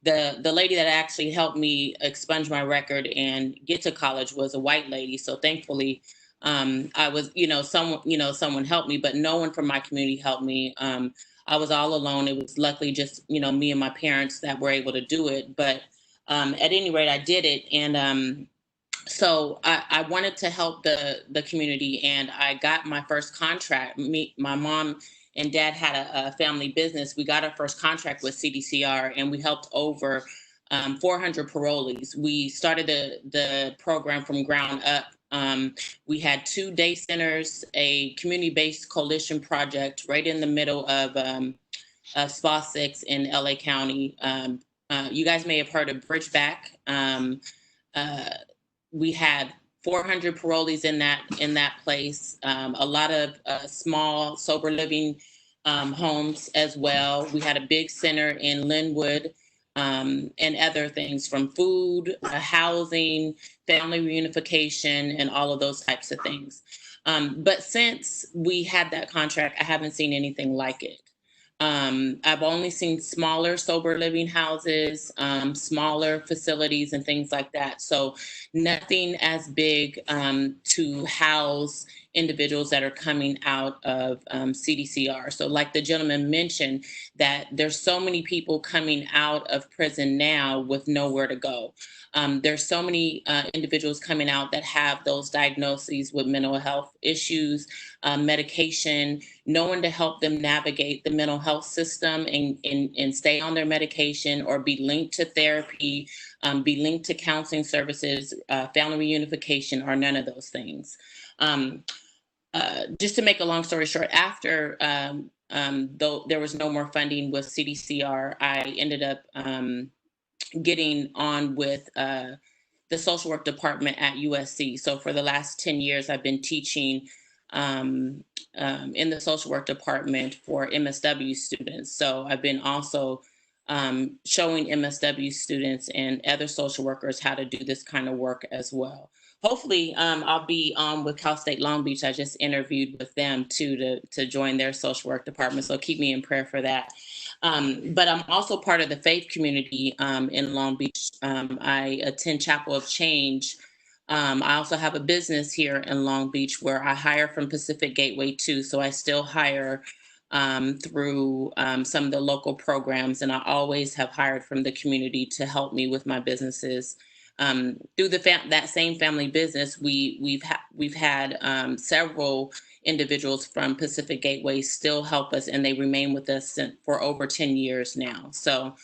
The lady that actually helped me expunge my record and get to college was a white lady. So thankfully, I was, someone helped me, but no one from my community helped me. I was all alone. It was luckily just, me and my parents that were able to do it. But at any rate, I did it. And so I wanted to help the community, and I got my first contract. My mom and dad had a family business. We got our first contract with CDCR, and we helped over 400 parolees. We started the program from ground up. We had 2 day centers, a community-based coalition project right in the middle of SPA 6 in LA County. You guys may have heard of Bridgeback. We had 400 parolees in that place. A lot of small sober living homes as well. We had a big center in Linwood. And other things from food, housing, family reunification, and all of those types of things. But since we had that contract, I haven't seen anything like it. I've only seen smaller sober living houses, smaller facilities and things like that. So nothing as big to house individuals that are coming out of CDCR. So like the gentleman mentioned, that there's so many people coming out of prison now with nowhere to go. There's so many individuals coming out that have those diagnoses with mental health issues, medication, no one to help them navigate the mental health system and stay on their medication or be linked to therapy, be linked to counseling services, family reunification, or none of those things. just to make a long story short, after though there was no more funding with CDCR, I ended up getting on with the social work department at USC. So for the last 10 years, I've been teaching in the social work department for MSW students. So I've been also showing MSW students and other social workers how to do this kind of work as well. Hopefully, I'll be on with Cal State Long Beach. I just interviewed with them too to join their social work department. So keep me in prayer for that. But I'm also part of the faith community in Long Beach. I attend Chapel of Change. I also have a business here in Long Beach where I hire from Pacific Gateway too. So I still hire through some of the local programs, and I always have hired from the community to help me with my businesses. Through that same family business, we've had several individuals from Pacific Gateway still help us, and they remain with us for over 10 years now. So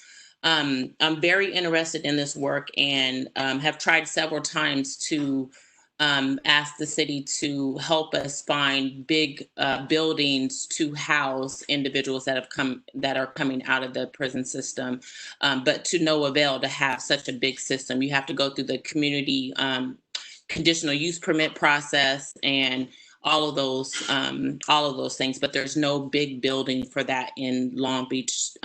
I'm very interested in this work, and have tried several times to ask the city to help us find big buildings to house individuals that are coming out of the prison system, but to no avail to have such a big system. You have to go through the community conditional use permit process and all of those things, but there's no big building for that in Long Beach,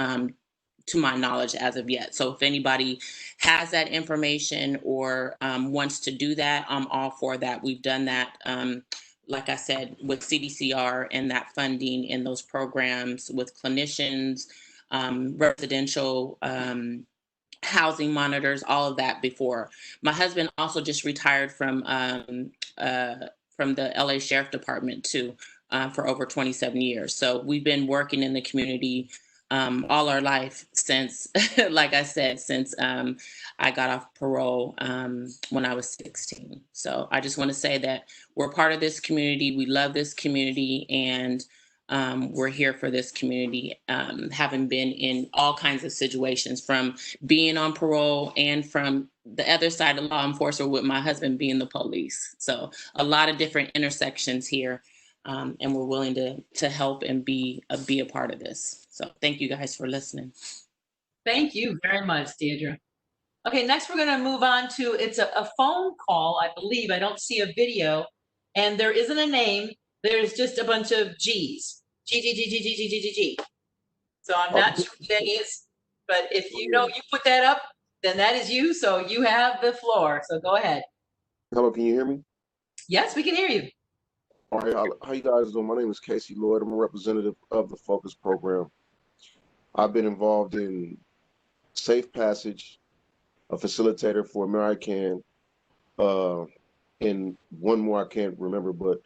to my knowledge, as of yet. So if anybody has that information or wants to do that, I'm all for that. We've done that, like I said, with CDCR and that funding in those programs with clinicians, residential housing monitors, all of that before. My husband also just retired from the LA Sheriff Department too, for over 27 years. So we've been working in the community all our life since, like I said, since I got off parole when I was 16. So I just want to say that we're part of this community. We love this community, and we're here for this community, having been in all kinds of situations, from being on parole and from the other side of law enforcement with my husband being the police. So a lot of different intersections here. And we're willing to help and be a part of this. So thank you guys for listening. Thank you very much, Deirdre. Okay, next we're going to move on to, it's a phone call, I believe. I don't see a video, and there isn't a name. There's just a bunch of G's. G, G, G, G, G, G, G, G, G. So I'm not sure who that is, but if you know you put that up, then that is you. So you have the floor. So go ahead. Hello, can you hear me? Yes, we can hear you. All right, how you guys doing? My name is Casey Lloyd. I'm a representative of the Focus program. I've been involved in Safe Passage, a facilitator for American, and one more I can't remember, but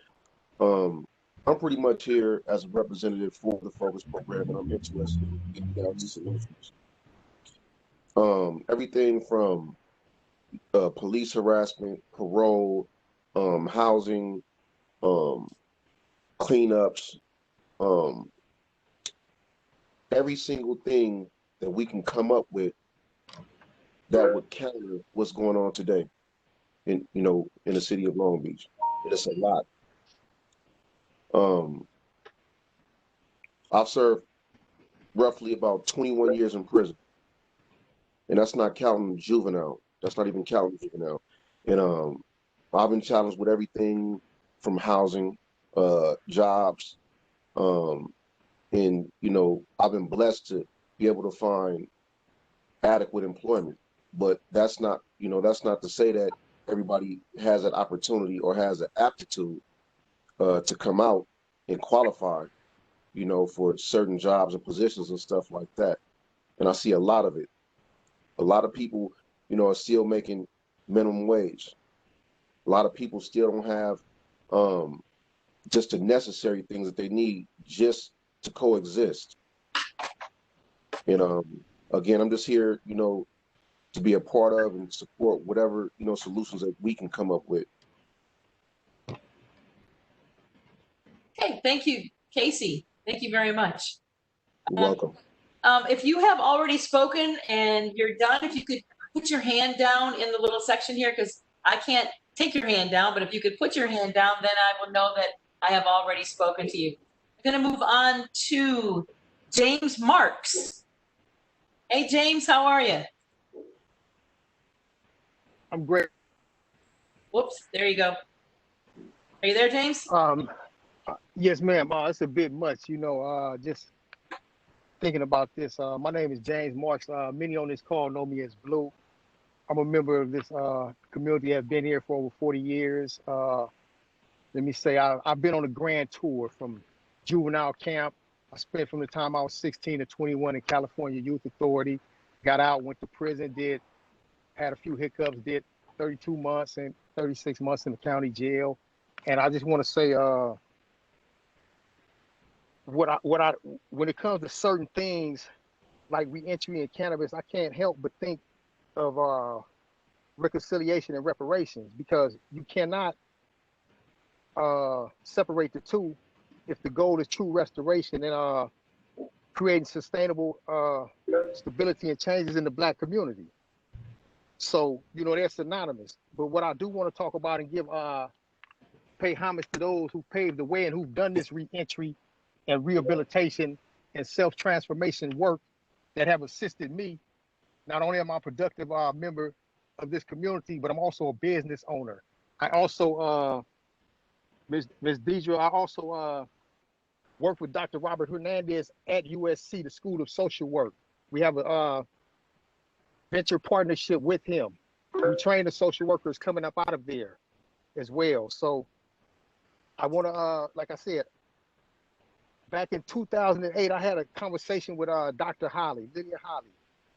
I'm pretty much here as a representative for the Focus program, and I'm interested in getting down to solutions. Everything from police harassment, parole, housing, cleanups, every single thing that we can come up with that would counter what's going on today in the city of Long Beach. And it's a lot. I've served roughly about 21 years in prison, and that's not counting juvenile. That's not even counting juvenile. And I've been challenged with everything from housing, jobs, and I've been blessed to be able to find adequate employment. But that's not to say that everybody has that opportunity or has the aptitude to come out and qualify, for certain jobs and positions and stuff like that. And I see a lot of it. A lot of people, are still making minimum wage. A lot of people still don't have just the necessary things that they need just to coexist. And again, I'm just here, to be a part of and support whatever, solutions that we can come up with. Okay, thank you, Casey. Thank you very much. You're welcome. If you have already spoken and you're done, if you could put your hand down in the little section here, because I can't take your hand down, but if you could put your hand down, then I will know that I have already spoken to you. I'm going to move on to James Marks. Hey, James, how are you? I'm great. Whoops, there you go. Are you there, James? Yes, ma'am. It's a bit much, just thinking about this. My name is James Marks. Many on this call know me as Blue. I'm a member of this community. I've been here for over 40 years. Let me say, I've been on a grand tour from juvenile camp. I spent from the time I was 16 to 21 in California Youth Authority. Got out, went to prison, had a few hiccups, did 32 months and 36 months in the county jail. And I just want to say, when it comes to certain things like reentry in cannabis, I can't help but think of reconciliation and reparations, because you cannot separate the two if the goal is true restoration and creating sustainable stability and changes in the Black community. So, they're synonymous. But what I do want to talk about and pay homage to those who paved the way and who've done this reentry and rehabilitation and self-transformation work that have assisted me. Not only am I a productive member of this community, but I'm also a business owner. I also, Ms. Deidre, I also work with Dr. Robert Hernandez at USC, the School of Social Work. We have a venture partnership with him. We train the social workers coming up out of there as well. So I want to, like I said, back in 2008, I had a conversation with Dr. Lydia Holly,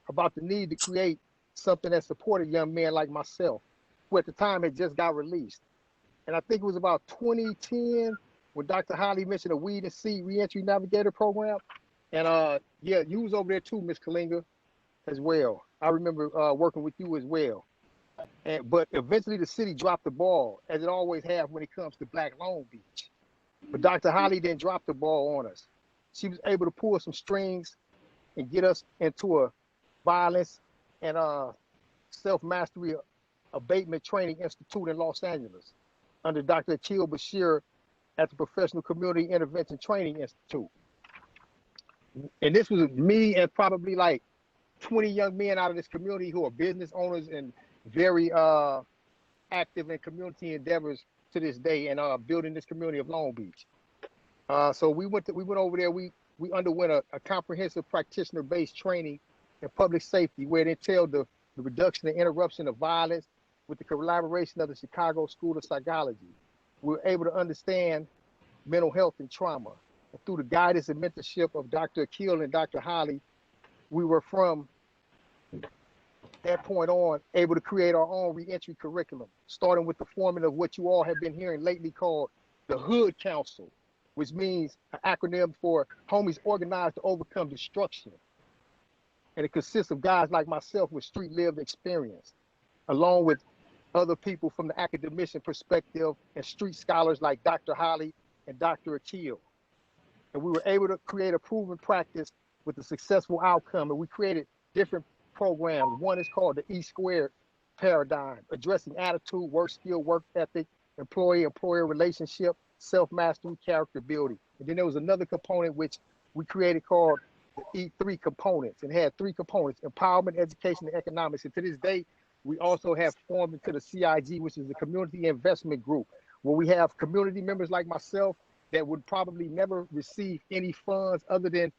about the need to create something that supported young men like myself, who at the time had just got released. And I think it was about 2010 when Dr. Holly mentioned a Weed and Seed Reentry Navigator program. And yeah, you was over there too, Ms. Kalinga, as well. I remember working with you as well. But eventually the city dropped the ball, as it always has when it comes to Black Long Beach. But Dr. Holly didn't drop the ball on us. She was able to pull some strings and get us into a violence and self-mastery abatement training institute in Los Angeles under Dr. Akil Bashir at the Professional Community Intervention Training Institute. And this was me and probably like 20 young men out of this community who are business owners and very active in community endeavors to this day, and building this community of Long Beach. So we went over there. We underwent a comprehensive practitioner-based training in public safety, where it entailed the reduction and interruption of violence with the collaboration of the Chicago School of Psychology. We were able to understand mental health and trauma. And through the guidance and mentorship of Dr. Akil and Dr. Holly, we were from that point on able to create our own reentry curriculum, starting with the forming of what you all have been hearing lately called the Hood Council, which means an acronym for Homies Organized to Overcome Destruction. And it consists of guys like myself with street lived experience, along with other people from the academician perspective and street scholars like Dr. Holly and Dr. Akil. And we were able to create a proven practice with a successful outcome. And we created different programs. One is called the E-Squared paradigm, addressing attitude, work skill, work ethic, employee-employer relationship, self-mastery, character building. And then there was another component which we created called the E3 components, and had 3 components: empowerment, education, and economics. And to this day, we also have formed into the CIG, which is the Community Investment Group, where we have community members like myself that would probably never receive any funds other than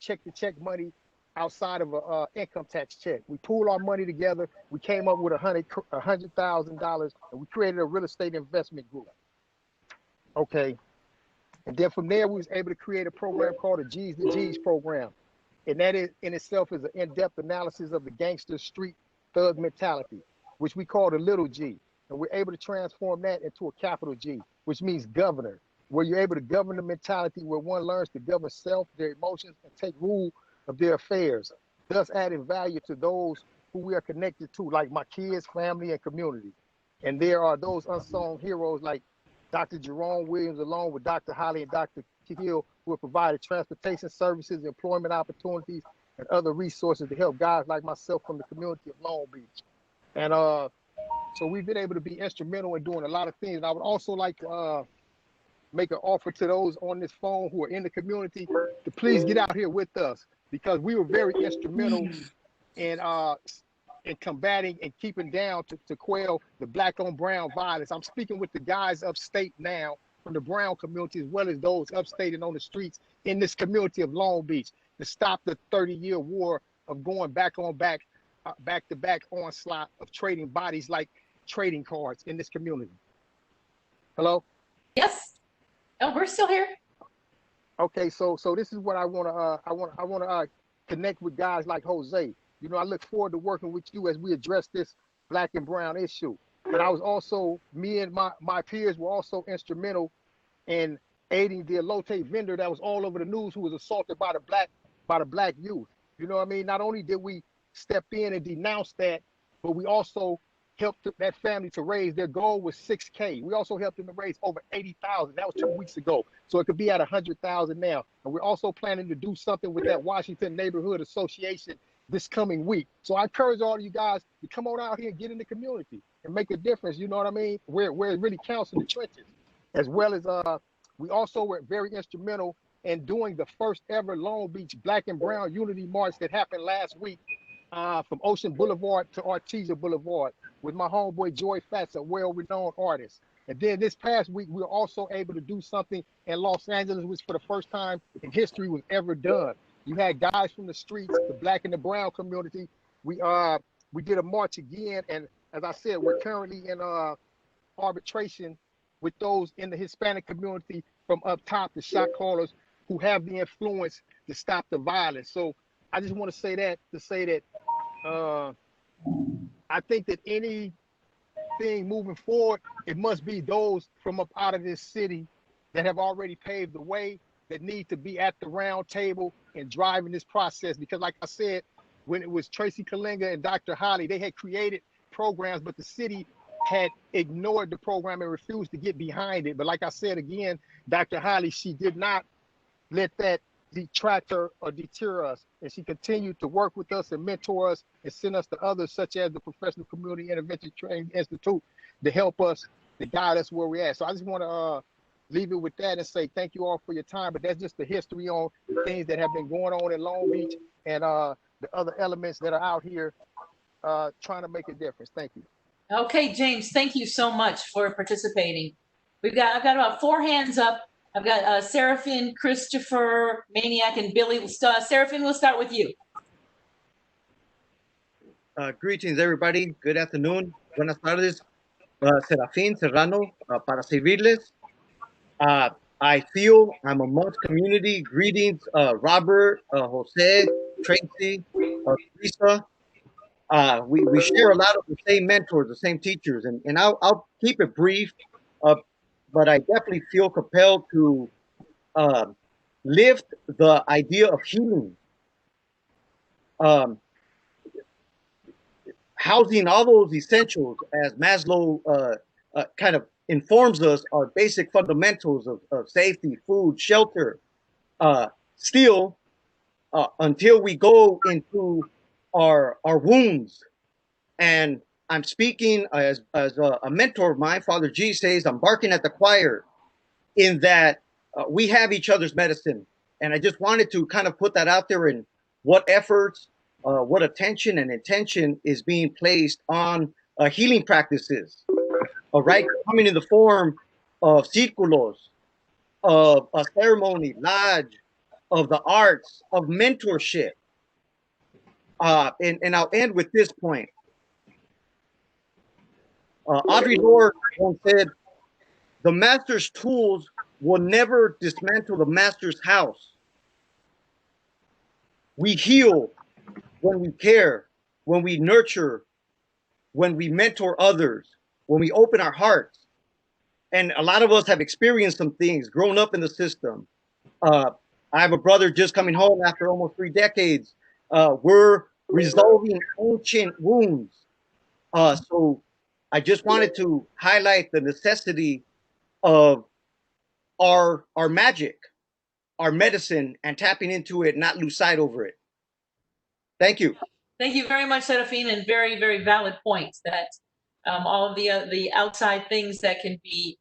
check-to-check money outside of a income tax check. We pooled our money together. We came up with $100,000, and we created a real estate investment group. Okay. And then from there, we was able to create a program called the G's to G's program. And that is in itself is an in-depth analysis of the gangster street thug mentality, which we call the little G. And we're able to transform that into a capital G, which means governor, where you're able to govern the mentality, where one learns to govern self, their emotions, and take rule of their affairs, thus adding value to those who we are connected to, like my kids, family, and community. And there are those unsung heroes like Dr. Jerome Williams, along with Dr. Holly and Dr. Hill, who have provided transportation services, employment opportunities, and other resources to help guys like myself from the community of Long Beach. And so we've been able to be instrumental in doing a lot of things. And I would also like to make an offer to those on this phone who are in the community to please get out here with us, because we were very instrumental in combating and keeping down to quell the black on brown violence. I'm speaking with the guys upstate now from the brown community, as well as those upstate and on the streets in this community of Long Beach, to stop the 30-year war of going back to back onslaught of trading bodies like trading cards in this community. Hello? Yes. Oh, we're still here. Okay, so this is what I want to connect with guys like Jose. You know, I look forward to working with you as we address this black and brown issue. But I was also, me and my peers were also instrumental in aiding the elote vendor that was all over the news, who was assaulted by the black youth. You know what I mean? Not only did we step in and denounce that, but we also helped that family to raise, their goal was 6K. We also helped them to raise over 80,000. That was 2 weeks ago. So it could be at 100,000 now. And we're also planning to do something with that Washington Neighborhood Association this coming week. So I encourage all of you guys to come on out here and get in the community and make a difference. You know what I mean? Where it really counts in the trenches. As well as we also were very instrumental in doing the first ever Long Beach Black and Brown Unity March that happened last week from Ocean Boulevard to Artesia Boulevard with my homeboy Joy Fatts, a well-renowned artist. And then this past week, we were also able to do something in Los Angeles, which for the first time in history was ever done. You had guys from the streets, the black and the brown community. We did a march again, and as I said, we're currently in arbitration with those in the Hispanic community from up top, the shot callers who have the influence to stop the violence. So I just want to say that I think that anything moving forward, it must be those from up out of this city that have already paved the way, that need to be at the round table and driving this process. Because like I said, when it was Tracy Kalinga and Dr. Holly, they had created programs, but the city had ignored the program and refused to get behind it. But like I said, again, Dr. Holly, she did not let that detract her or deter us. And she continued to work with us and mentor us and send us to others, such as the Professional Community Intervention Training Institute, to help us, to guide us where we're at. So I just want to leave it with that and say thank you all for your time. But that's just the history on the things that have been going on in Long Beach and the other elements that are out here trying to make a difference. Thank you. Okay, James, thank you so much for participating. I've got about 4 hands up. I've got Seraphin, Christopher, Maniac, and Billy. Seraphin, we'll start with you. Greetings, everybody. Good afternoon. Buenas tardes. Serafín Serrano, para servirles. I feel I'm amongst community. Greetings, Robert, Jose, Tracy, Lisa. We share a lot of the same mentors, the same teachers, and I'll keep it brief, but I definitely feel compelled to lift the idea of healing. Housing all those essentials, as Maslow kind of informs us, are basic fundamentals of safety, food, shelter. Still, until we go into our wounds, and I'm speaking as a mentor of mine, Father G says, I'm barking at the choir, in that we have each other's medicine. And I just wanted to kind of put that out there, in what efforts, what attention and intention is being placed on healing practices, all right, coming in the form of círculos, of a ceremony, lodge, of the arts, of mentorship. And I'll end with this point. Audre Lorde once said, the master's tools will never dismantle the master's house. We heal when we care, when we nurture, when we mentor others, when we open our hearts. And a lot of us have experienced some things, grown up in the system. I have a brother just coming home after almost 3 decades. We're resolving ancient wounds. So I just wanted to highlight the necessity of our magic, our medicine, and tapping into it, not lose sight over it. Thank you. Thank you very much, Serafin, and very, very valid points that all of the outside things that can be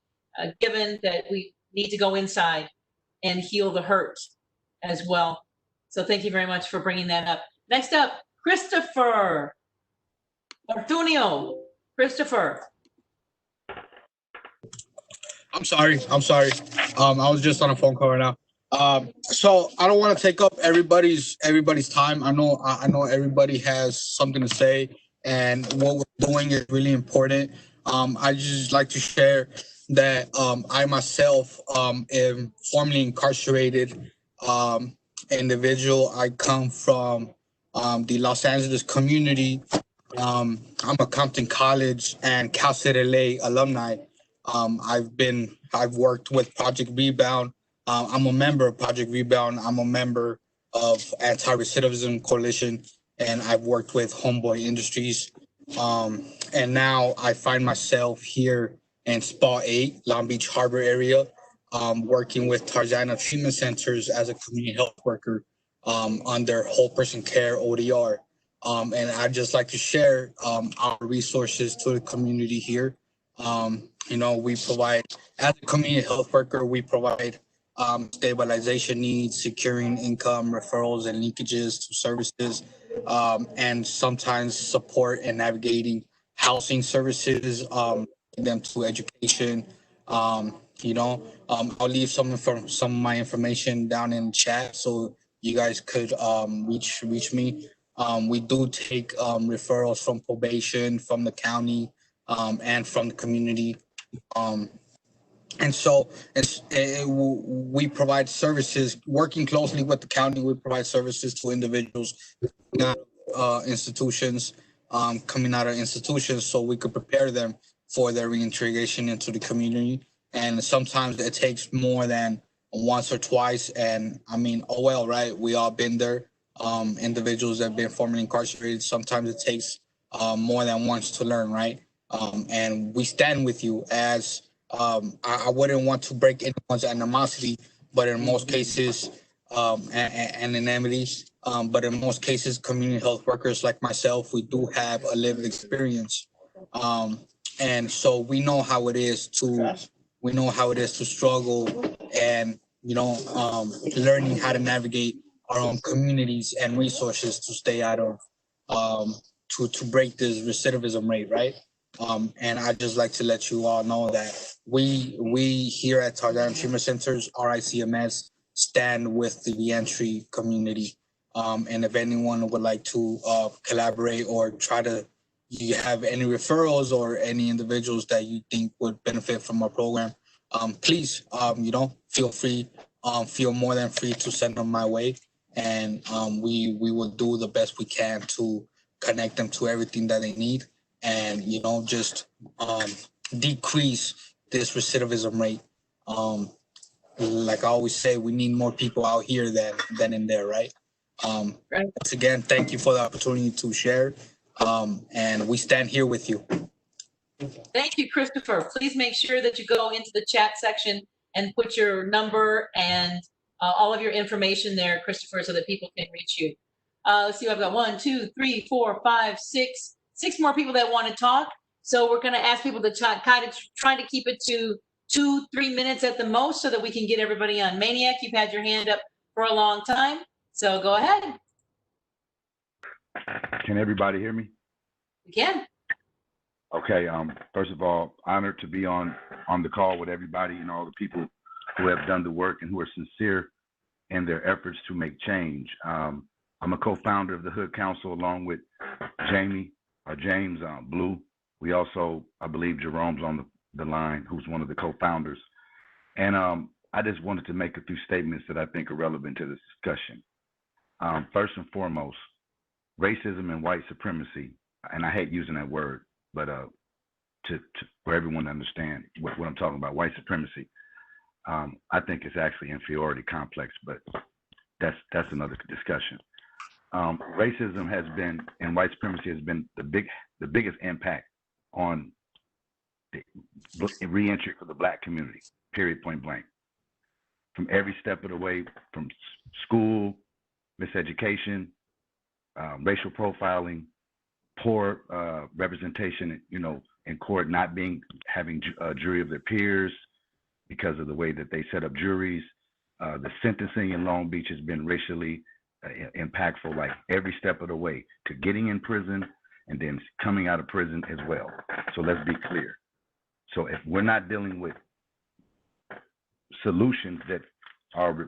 given, that we need to go inside and heal the hurt as well. So thank you very much for bringing that up. Next up, Christopher Ortunio. Christopher. I'm sorry. I was just on a phone call right now. So I don't want to take up everybody's time. I know everybody has something to say, and what we're doing is really important. I just like to share that I myself am formerly incarcerated individual. I come from the Los Angeles community. I'm a Compton College and Cal State LA alumni. I've worked with Project Rebound. I'm a member of Project Rebound. I'm a member of Anti-Recidivism Coalition, and I've worked with Homeboy Industries. And now I find myself here in Spa 8, Long Beach Harbor area, working with Tarzana Treatment Centers as a community health worker under Whole Person Care ODR. And I'd just like to share our resources to the community here. We provide, as a community health worker, we provide stabilization needs, securing income, referrals, and linkages to services, and sometimes support in navigating housing services, them to education. I'll leave some of my information down in the chat so you guys could reach me. We do take referrals from probation, from the county, and from the community. And so we provide services, working closely with the county. We provide services to individuals institutions, coming out of institutions, so we could prepare them for their reintegration into the community. And sometimes it takes more than once or twice. And I mean, oh well, right? We all been there. Individuals that have been formerly incarcerated, sometimes it takes more than once to learn, right? And we stand with you as I wouldn't want to break anyone's animosity, but in most cases, anonymity, but in most cases, community health workers like myself, we do have a lived experience. And so we know how it is to struggle and, learning how to navigate our own communities and resources to stay out of, to break this recidivism rate, right? And I'd just like to let you all know that we here at Tarzana Treatment Centers, RICMS, stand with the reentry community. And if anyone would like to collaborate or you have any referrals or any individuals that you think would benefit from our program, please, feel free, feel more than free to send them my way. And we will do the best we can to connect them to everything that they need and, just decrease this recidivism rate. Like I always say, we need more people out here than in there, right? Once again, thank you for the opportunity to share. And we stand here with you. Thank you, Christopher. Please make sure that you go into the chat section and put your number and all of your information there, Christopher, so that people can reach you. Let's see, I've got 1, 2, 3, 4, 5, 6 more people that want to talk. So we're going to ask people to kind of try to keep it to 2-3 minutes at the most so that we can get everybody on. Maniac, you've had your hand up for a long time, so go ahead. Can everybody hear me? We can. Okay. First of all, honored to be on the call with everybody and all the people who have done the work and who are sincere in their efforts to make change. I'm a co-founder of the Hood Council along with James Blue. We also, I believe Jerome's on the line, who's one of the co-founders. And I just wanted to make a few statements that I think are relevant to this discussion. First and foremost, racism and white supremacy, and I hate using that word, but for everyone to understand what I'm talking about, white supremacy, I think it's actually inferiority complex, but that's another discussion. Racism has been, and white supremacy has been the biggest impact on the reentry for the Black community, period, point blank. From every step of the way, from school, miseducation, racial profiling, poor representation, in court, not having a jury of their peers, because of the way that they set up juries. The sentencing in Long Beach has been racially impactful, like every step of the way to getting in prison and then coming out of prison as well. So let's be clear. So if we're not dealing with solutions that are,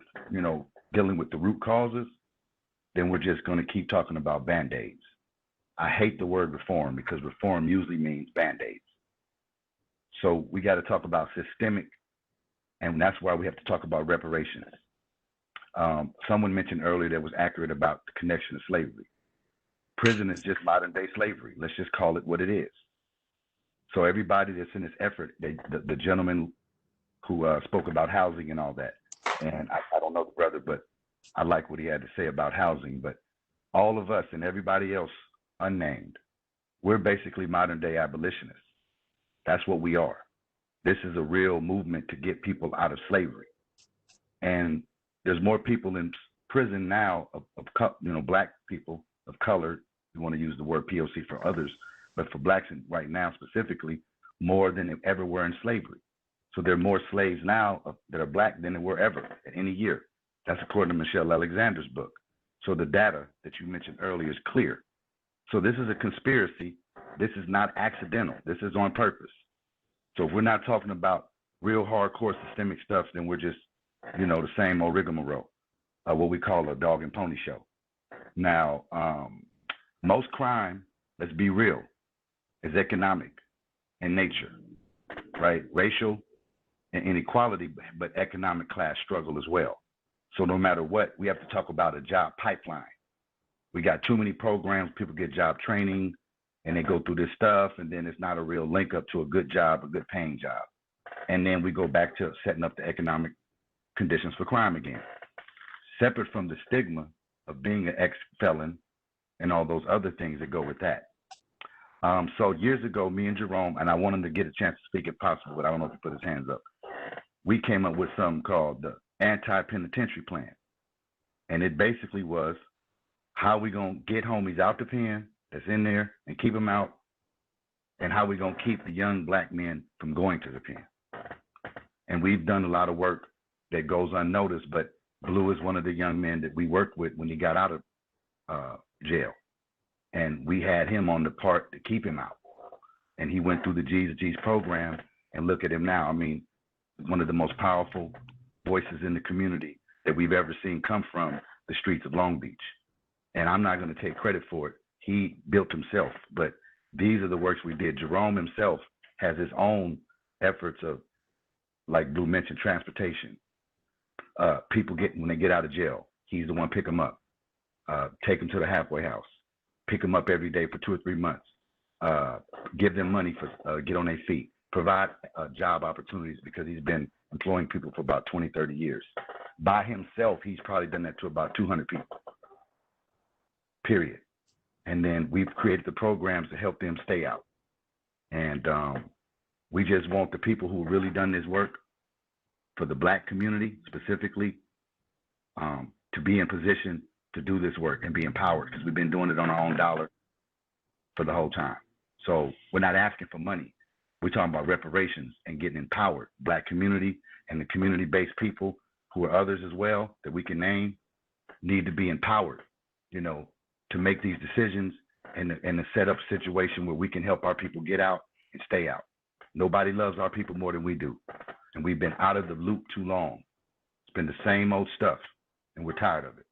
dealing with the root causes, then we're just going to keep talking about Band-Aids. I hate the word reform because reform usually means Band-Aids. So we got to talk about systemic, and that's why we have to talk about reparations. Someone mentioned earlier that was accurate about the connection to slavery. Prison is just modern day slavery. Let's just call it what it is. So everybody that's in this effort, the gentleman who spoke about housing and all that, and I don't know the brother, but I like what he had to say about housing, but all of us and everybody else unnamed, we're basically modern day abolitionists. That's what we are. This is a real movement to get people out of slavery. And there's more people in prison now of black people of color. We want to use the word POC for others, but for blacks right now specifically, more than ever were in slavery. So there are more slaves now that are black than there were ever at any year. That's according to Michelle Alexander's book. So the data that you mentioned earlier is clear. So this is a conspiracy. This is not accidental. This is on purpose. So if we're not talking about real hardcore systemic stuff, then we're just, the same old rigmarole, what we call a dog and pony show. Now, most crime, let's be real, is economic in nature, right? Racial and inequality, but economic class struggle as well. So no matter what, we have to talk about a job pipeline. We got too many programs, people get job training, and they go through this stuff, and then it's not a real link up to a good job, a good paying job. And then we go back to setting up the economic conditions for crime again. Separate from the stigma of being an ex-felon and all those other things that go with that. So years ago, me and Jerome, and I want him to get a chance to speak if possible, but I don't know if he put his hands up. We came up with something called the anti-penitentiary plan. And it basically was, how we gonna get homies out the pen that's in there and keep them out, and how we gonna keep the young black men from going to the pen. And we've done a lot of work that goes unnoticed, but Blue is one of the young men that we worked with when he got out of jail. And we had him on the part to keep him out. And he went through the G's to G's program, and look at him now. I mean, one of the most powerful voices in the community that we've ever seen come from the streets of Long Beach. And I'm not going to take credit for it. He built himself, but these are the works we did. Jerome himself has his own efforts of, like Blue mentioned, transportation. People when they get out of jail, he's the one pick them up, take them to the halfway house, pick them up every day for 2 or 3 months, give them money for get on their feet, provide job opportunities, because he's been employing people for about 20, 30 years. By himself, he's probably done that to about 200 people, period. And then we've created the programs to help them stay out. And we just want the people who really done this work for the black community specifically to be in position to do this work and be empowered, because we've been doing it on our own dollar for the whole time. So we're not asking for money. We're talking about reparations and getting empowered. Black community and the community-based people who are others as well that we can name need to be empowered, to make these decisions and to set up a situation where we can help our people get out and stay out. Nobody loves our people more than we do. And we've been out of the loop too long. It's been the same old stuff, and we're tired of it.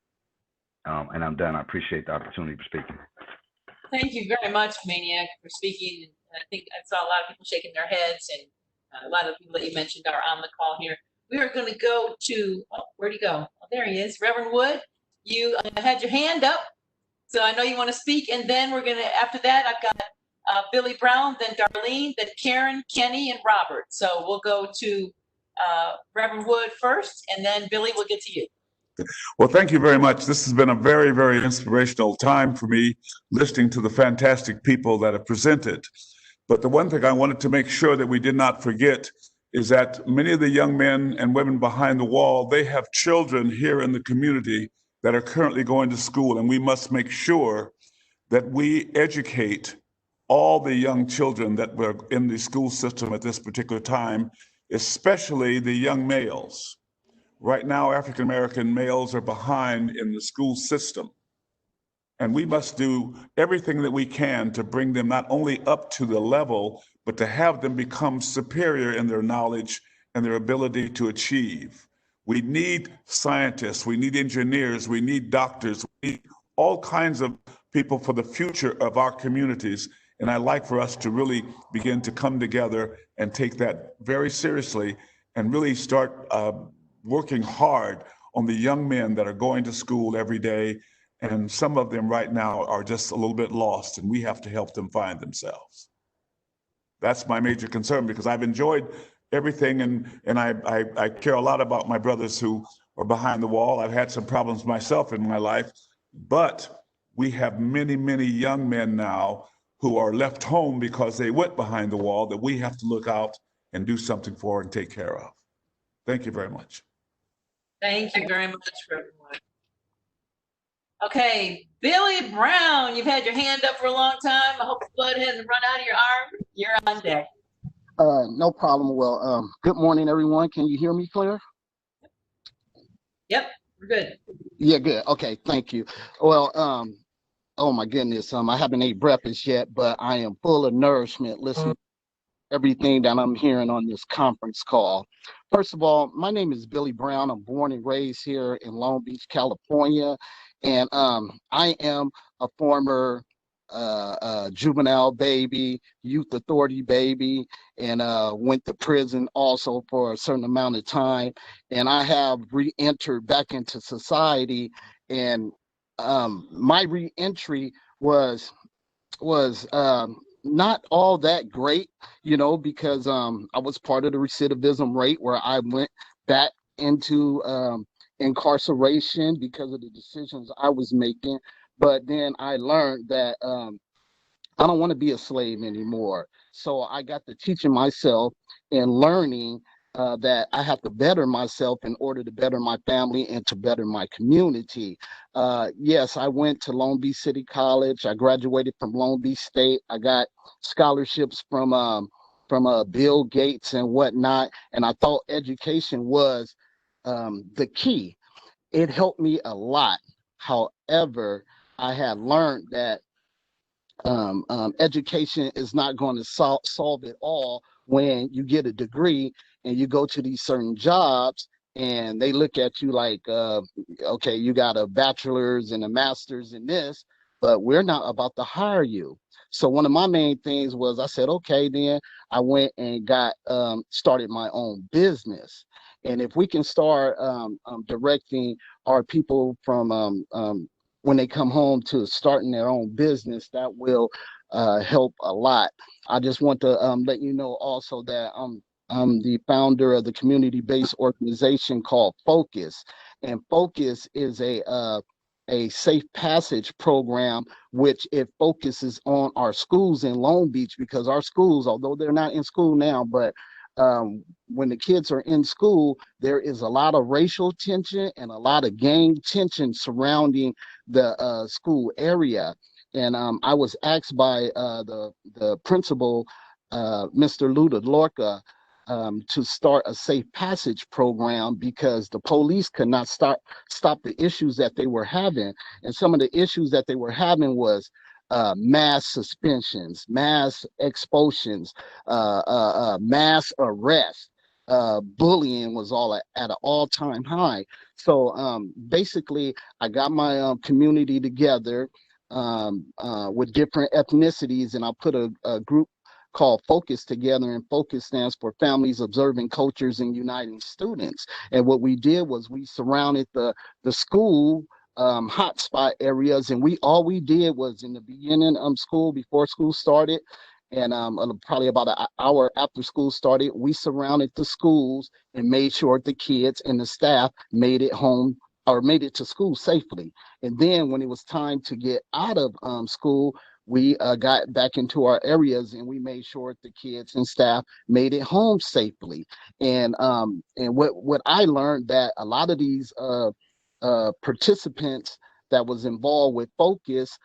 And I'm done. I appreciate the opportunity for speaking. Thank you very much, Maniac, for speaking. I think I saw a lot of people shaking their heads, and a lot of people that you mentioned are on the call here. We are going to go to, where'd he go? Oh, there he is. Reverend Wood, you had your hand up, so I know you want to speak. And then we're going to, after that, I've got Billy Brown, then Darlene, then Karen, Kenny, and Robert. So we'll go to Reverend Wood first, and then Billy will get to you. Well, thank you very much. This has been a very, very inspirational time for me, listening to the fantastic people that have presented. But the one thing I wanted to make sure that we did not forget is that many of the young men and women behind the wall, they have children here in the community that are currently going to school, and we must make sure that we educate all the young children that were in the school system at this particular time especially the young males. Right now, African American males are behind in the school system. And we must do everything that we can to bring them not only up to the level, but to have them become superior in their knowledge and their ability to achieve. We need scientists, we need engineers, we need doctors, we need all kinds of people for the future of our communities. And I'd like for us to really begin to come together and take that very seriously and really start working hard on the young men that are going to school every day. And some of them right now are just a little bit lost, and we have to help them find themselves. That's my major concern, because I've enjoyed everything, and I care a lot about my brothers who are behind the wall. I've had some problems myself in my life, but we have many, many young men now who are left home because they went behind the wall that we have to look out and do something for and take care of. Thank you very much. Thank you very much for everyone. Okay, Billy Brown, you've had your hand up for a long time. I hope the blood hasn't run out of your arm. You're on deck. No problem. Well, good morning, everyone. Can you hear me clear? Yep, we're good. Yeah, good. Okay, thank you. Well, oh my goodness, I haven't ate breakfast yet, but I am full of nourishment listening to everything that I'm hearing on this conference call. First of all, my name is Billy Brown. I'm born and raised here in Long Beach, California, and I am a former juvenile baby, youth authority baby, and went to prison also for a certain amount of time. And I have re-entered back into society, and my re-entry was not all that great, you know, because I was part of the recidivism rate where I went back into incarceration because of the decisions I was making. But then I learned that I don't want to be a slave anymore. So I got to teaching myself and learning that I have to better myself in order to better my family and to better my community. Yes, I went to Long Beach City College. I graduated from Long Beach State. I got scholarships from Bill Gates and whatnot. And I thought education was the key. It helped me a lot. However, I had learned that education is not going to solve it all when you get a degree and you go to these certain jobs and they look at you like, okay, you got a bachelor's and a master's in this, but we're not about to hire you. So one of my main things was I said, okay, then I went and got started my own business. And if we can start directing our people from when they come home to starting their own business, that will help a lot. I just want to let you know also that I'm the founder of the community-based organization called Focus, and Focus is a safe passage program, which it focuses on our schools in Long Beach, because our schools, although they're not in school now, but when the kids are in school, there is a lot of racial tension and a lot of gang tension surrounding the school area. And I was asked by the principal, Mr. Luda Lorca, to start a safe passage program because the police could not stop the issues that they were having. And some of the issues that they were having was mass suspensions, mass expulsions, mass arrests. Bullying was all at an all-time high. So basically, I got my community together with different ethnicities, and I put a group called Focus together, and Focus stands for Families Observing Cultures and Uniting Students. And what we did was we surrounded the school hotspot areas, and all we did was in the beginning school, before school started, and probably about an hour after school started, we surrounded the schools and made sure the kids and the staff made it home or made it to school safely. And then when it was time to get out of school, we got back into our areas and we made sure the kids and staff made it home safely. And what I learned, that a lot of these participants that was involved with Focus,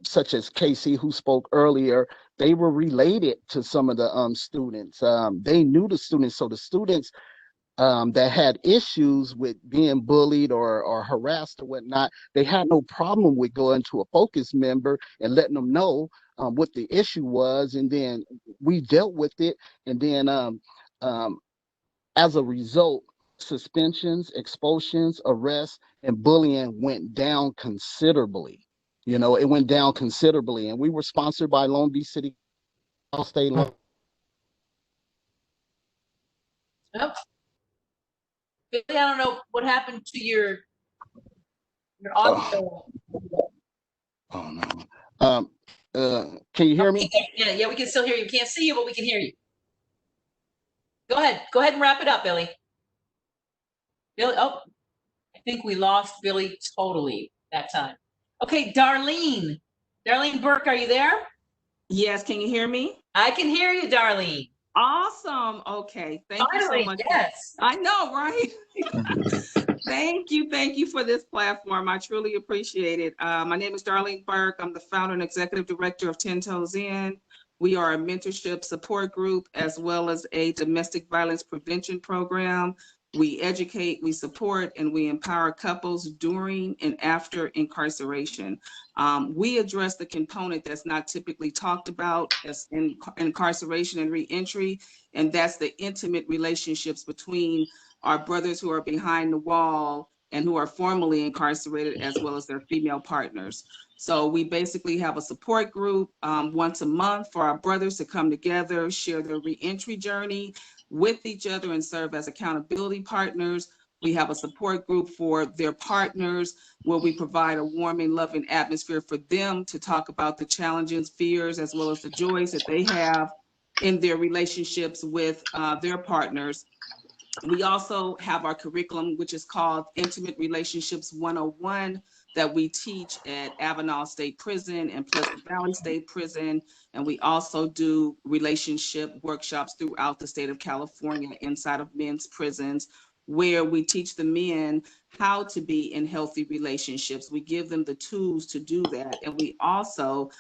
such as Casey, who spoke earlier, they were related to some of the students. They knew the students, so the students that had issues with being bullied or harassed or whatnot, they had no problem with going to a focus member and letting them know what the issue was, and then we dealt with it. And then as a result, suspensions, expulsions, arrests, and bullying went down considerably. You know, it went down considerably, and we were sponsored by Long Beach City State. Oh, Billy, I don't know what happened to your audio. Oh no. Can you hear me? Yeah, we can still hear you. Can't see you, but we can hear you. Go ahead and wrap it up, Billy. Billy, oh, I think we lost Billy totally that time. Okay, Darlene Burke, are you there? Yes, can you hear me? I can hear you, Darlene. Awesome. Okay, thank you so much. Yes. I know, right? Thank you for this platform. I truly appreciate it. My name is Darlene Burke. I'm the founder and executive director of 10 Toes In. We are a mentorship support group as well as a domestic violence prevention program. We educate, we support, and we empower couples during and after incarceration. We address the component that's not typically talked about as in incarceration and reentry, and that's the intimate relationships between our brothers who are behind the wall and who are formerly incarcerated, as well as their female partners. So we basically have a support group once a month for our brothers to come together, share their reentry journey with each other, and serve as accountability partners. We have a support group for their partners where we provide a warming, loving atmosphere for them to talk about the challenges, fears, as well as the joys that they have in their relationships with their partners. We also have our curriculum, which is called Intimate Relationships 101, that we teach at Avenal State Prison and Pleasant Valley State Prison. And we also do relationship workshops throughout the state of California inside of men's prisons, where we teach the men how to be in healthy relationships. We give them the tools to do that. And we also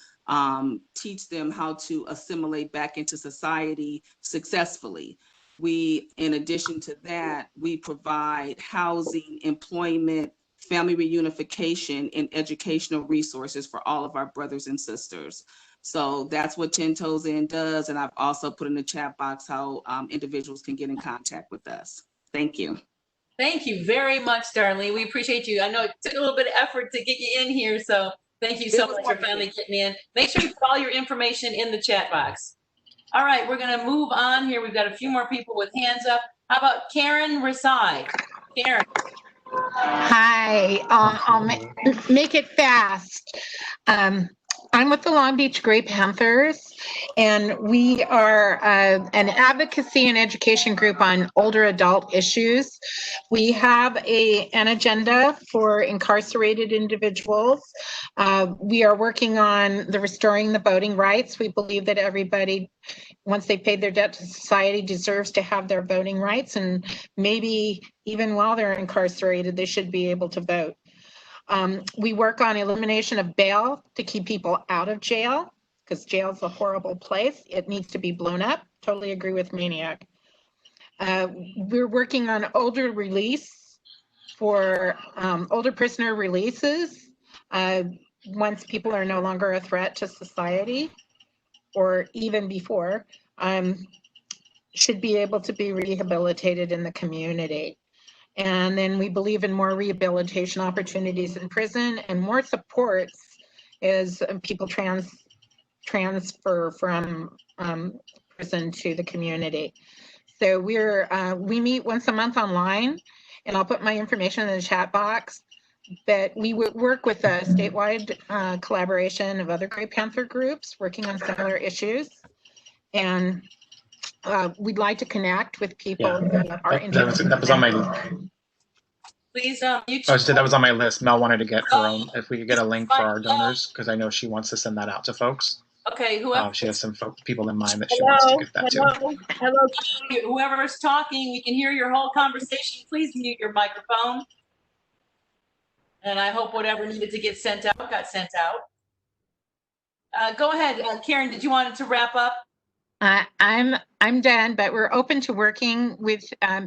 teach them how to assimilate back into society successfully. We, in addition to that, we provide housing, employment, family reunification, and educational resources for all of our brothers and sisters. So that's what 10 Toes In does. And I've also put in the chat box how individuals can get in contact with us. Thank you. Thank you very much, Darlene. We appreciate you. I know it took a little bit of effort to get you in here, so thank you so much for finally getting in. Make sure you put all your information in the chat box. All right, we're going to move on here. We've got a few more people with hands up. How about Karen Rasai? Karen. Hi, I'll make it fast. I'm with the Long Beach Gray Panthers, and we are an advocacy and education group on older adult issues. We have an agenda for incarcerated individuals. We are working on restoring the voting rights. We believe that everybody, once they paid their debt to society, deserves to have their voting rights, and maybe even while they're incarcerated, they should be able to vote. We work on elimination of bail to keep people out of jail, because jail is a horrible place. It needs to be blown up. Totally agree with Maniac. We're working on older release for older prisoner releases once people are no longer a threat to society, or even before, should be able to be rehabilitated in the community. And then we believe in more rehabilitation opportunities in prison and more supports as people transfer from prison to the community. So we meet once a month online, and I'll put my information in the chat box. But we would work with a statewide collaboration of other Gray Panther groups working on similar issues. And we'd like to connect with people that are interested. That was on my. Please, that was on my list. Mel wanted to get her own. If we could get a link for our donors, because I know she wants to send that out to folks. Okay, whoever. She has some people in mind that she wants to give that to. Hello. Whoever's talking, we can hear your whole conversation. Please mute your microphone. And I hope whatever needed to get sent out got sent out. Go ahead, Karen, did you want to wrap up? I'm done, but we're open to working with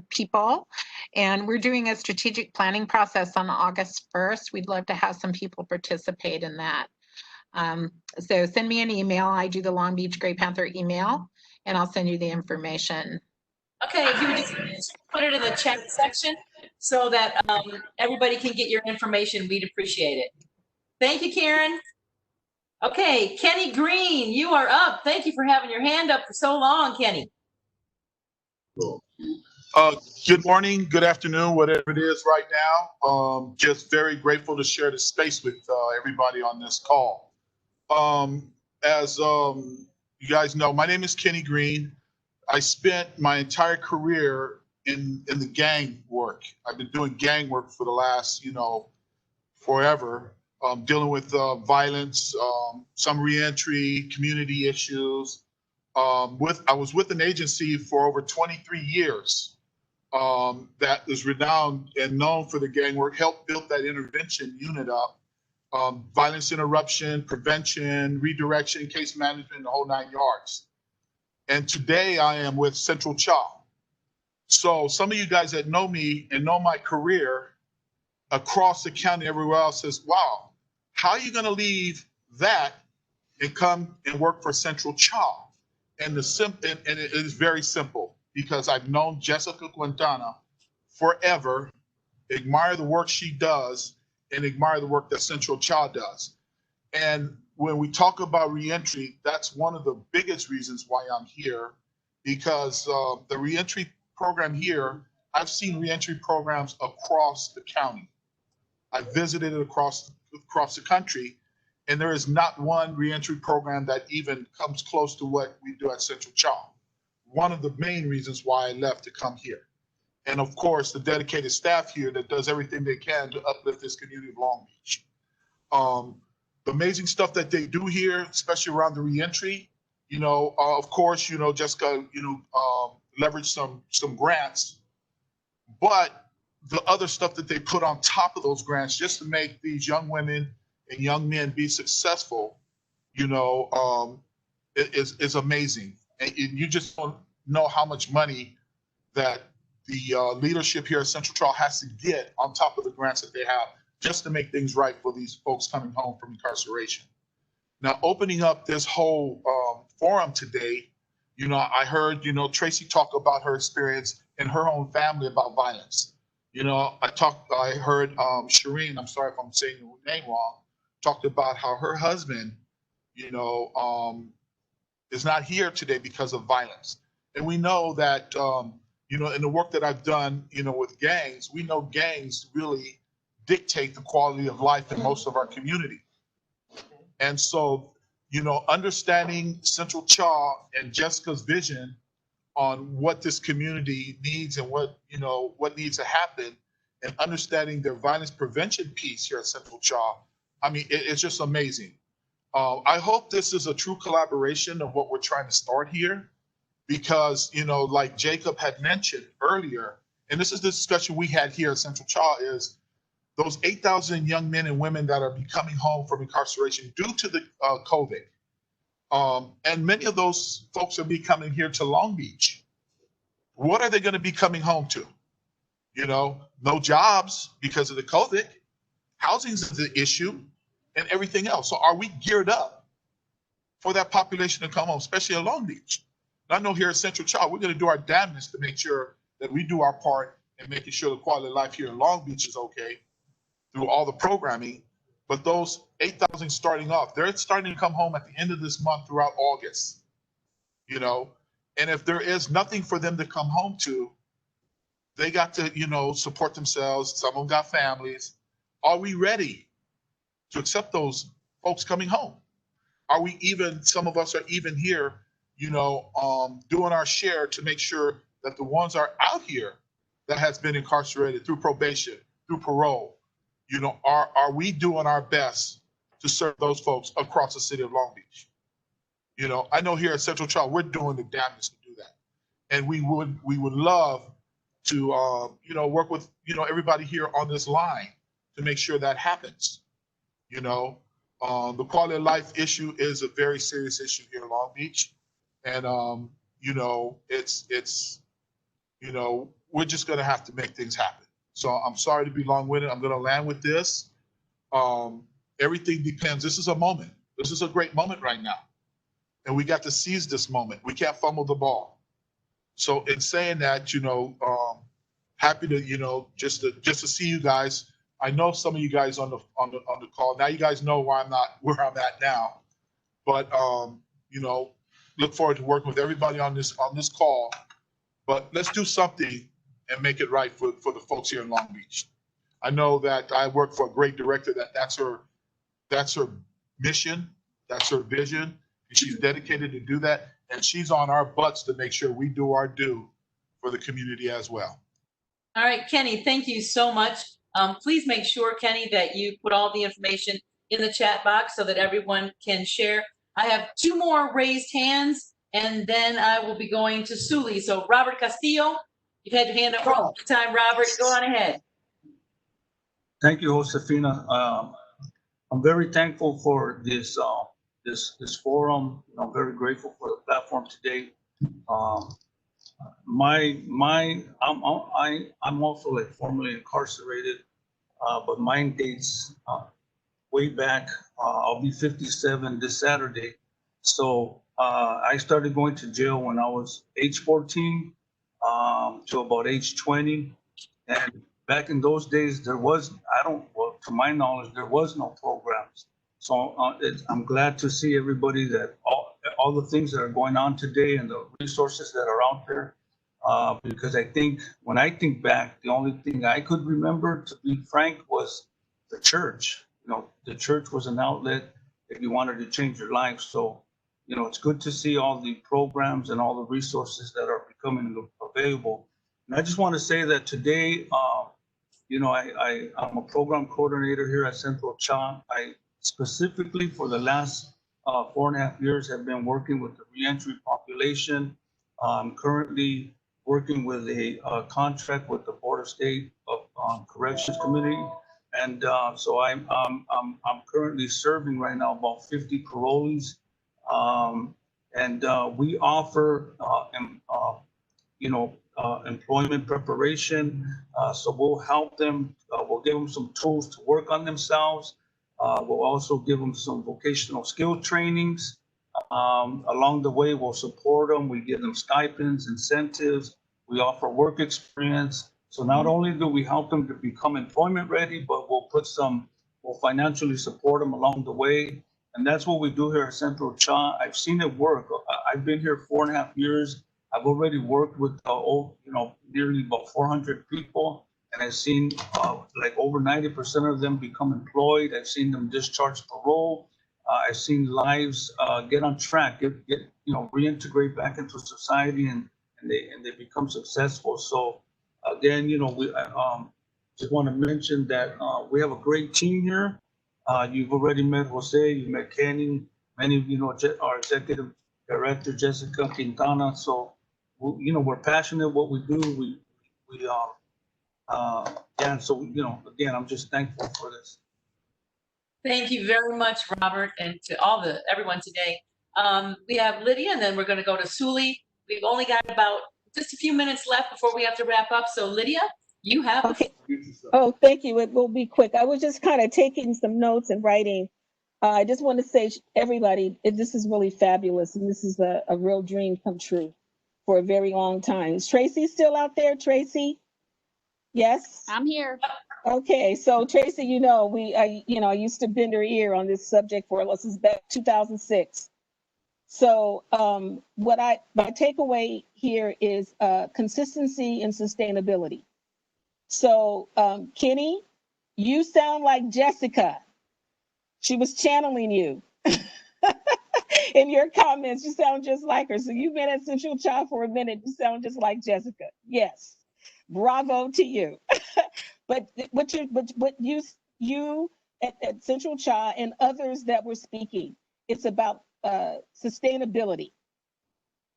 people, and we're doing a strategic planning process on August 1st. We'd love to have some people participate in that. So send me an email. I do the Long Beach Gray Panther email, and I'll send you the information. Okay, if you would just put it in the chat section so that everybody can get your information, we'd appreciate it. Thank you, Karen. Okay, Kenny Green, you are up. Thank you for having your hand up for so long, Kenny. Good morning, good afternoon, whatever it is right now. Just very grateful to share the space with everybody on this call. As you guys know, my name is Kenny Green. I spent my entire career in the gang work. I've been doing gang work for the last, forever, dealing with violence, some reentry, community issues. I was with an agency for over 23 years that is renowned and known for the gang work, helped build that intervention unit up, violence interruption, prevention, redirection, case management, the whole 9 yards. And today I am with Central Child. So some of you guys that know me and know my career across the county, everywhere else says, wow, how are you gonna leave that and come and work for Central Child? And it is very simple, because I've known Jessica Quintana forever, admire the work she does, and admire the work that Central Child does. And when we talk about reentry, that's one of the biggest reasons why I'm here, because the reentry program here, I've seen reentry programs across the county. I've visited it across the country, and there is not one reentry program that even comes close to what we do at Central Child. One of the main reasons why I left to come here. And of course, the dedicated staff here that does everything they can to uplift this community of Long Beach. The amazing stuff that they do here, especially around the reentry, of course, Jessica, leveraged some grants, but the other stuff that they put on top of those grants just to make these young women and young men be successful, is amazing. And you just don't know how much money that the leadership here at Central Child has to get on top of the grants that they have just to make things right for these folks coming home from incarceration. Now, opening up this whole forum today, I heard, Tracy talk about her experience in her own family about violence. I heard Shireen, I'm sorry if I'm saying your name wrong, talked about how her husband, is not here today because of violence. And we know that, in the work that I've done, with gangs, we know gangs really dictate the quality of life in most of our community. And so, understanding Central Child and Jessica's vision on what this community needs and what needs to happen, and understanding their violence prevention piece here at Central Child, it's just amazing. I hope this is a true collaboration of what we're trying to start here, because, like Jacob had mentioned earlier, and this is the discussion we had here at Central Child, is those 8,000 young men and women that are coming home from incarceration due to the COVID. And many of those folks are coming here to Long Beach. What are they going to be coming home to? No jobs because of the COVID. Housing is the issue and everything else. So are we geared up for that population to come home, especially at Long Beach? And I know here at Central Child, we're going to do our damnedest to make sure that we do our part in making sure the quality of life here in Long Beach is okay through all the programming. But those 8,000 starting off, they're starting to come home at the end of this month throughout August, And if there is nothing for them to come home to, they got to, support themselves. Some of them got families. Are we ready to accept those folks coming home? Some of us are even here, doing our share to make sure that the ones are out here that has been incarcerated through probation, through parole, are we doing our best to serve those folks across the city of Long Beach? I know here at Central Child, we're doing the damnedest to do that. And we would love to, work with, everybody here on this line to make sure that happens. The quality of life issue is a very serious issue here in Long Beach. And, you know, you know, we're just going to have to make things happen. So I'm sorry to be long-winded. I'm going to land with this. Everything depends. This is a moment. This is a great moment right now. And we got to seize this moment. We can't fumble the ball. So in saying that, you know, happy to, you know, just to see you guys. I know some of you guys on the call. Now you guys know why I'm not where I'm at now. But you know, look forward to working with everybody on this call. But let's do something and make it right for the folks here in Long Beach. I know that I work for a great director that's her mission, that's her vision, and she's dedicated to do that. And she's on our butts to make sure we do our due for the community as well. All right, Kenny, thank you so much. Please make sure, Kenny, that you put all the information in the chat box so that everyone can share. I have 2 more raised hands, and then I will be going to Suli. So Robert Castillo, you've had your hand up for a long time. Robert, go on ahead. Thank you, Josefina. I'm very thankful for this this forum. I'm very grateful for the platform today. I'm also like formerly incarcerated, but mine dates way back. I'll be 57 this Saturday. So I started going to jail when I was age 14 to about age 20. And back in those days, there was, well, to my knowledge, there was no programs. So I'm glad to see everybody that all the things that are going on today and the resources that are out there. Because I think when I think back, the only thing I could remember, to be frank, was the church. You know, the church was an outlet if you wanted to change your life. So, you know, it's good to see all the programs and all the resources that are becoming available. And I just want to say that today, you know, I'm a program coordinator here at Central Cha. I specifically for the last 4.5 years have been working with the reentry population. I'm currently working with a contract with the Board of State of Corrections Committee. And so I'm currently serving right now about 50 parolees. And we offer, you know, employment preparation. So we'll help them, we'll give them some tools to work on themselves. We'll also give them some vocational skill trainings. Along the way, we'll support them. We give them stipends, incentives. We offer work experience. So not only do we help them to become employment ready, but we'll financially support them along the way. And that's what we do here at Central Cha. I've seen it work. I've been here 4.5 years. I've already worked with, you know, nearly about 400 people. And I've seen like over 90% of them become employed. I've seen them discharge parole. I've seen lives get on track, get you know, reintegrate back into society, and they become successful. So again, you know, we just want to mention that we have a great team here. You've already met Jose, you met Kenny, many of you know our executive director Jessica Quintana. So you know, we're passionate what we do. Yeah. So you know, again, I'm just thankful for this. Thank you very much, Robert, and to everyone today. We have Lydia, and then we're going to go to Suli. We've only got about just a few minutes left before we have to wrap up. So Lydia, you have. Okay. Oh, thank you. It will be quick. I was just kind of taking some notes and writing. I just want to say, everybody, this is really fabulous, and this is a real dream come true for a very long time. Is Tracy still out there, Tracy? Yes? I'm here. Okay, so Tracy, you know, I used to bend her ear on this subject for, this is back 2006. So my takeaway here is consistency and sustainability. So Kenny, you sound like Jessica. She was channeling you. In your comments, you sound just like her. So you've been at Central Cha for a minute. You sound just like Jessica. Yes, bravo to you. But you at Central Cha and others that were speaking, it's about sustainability,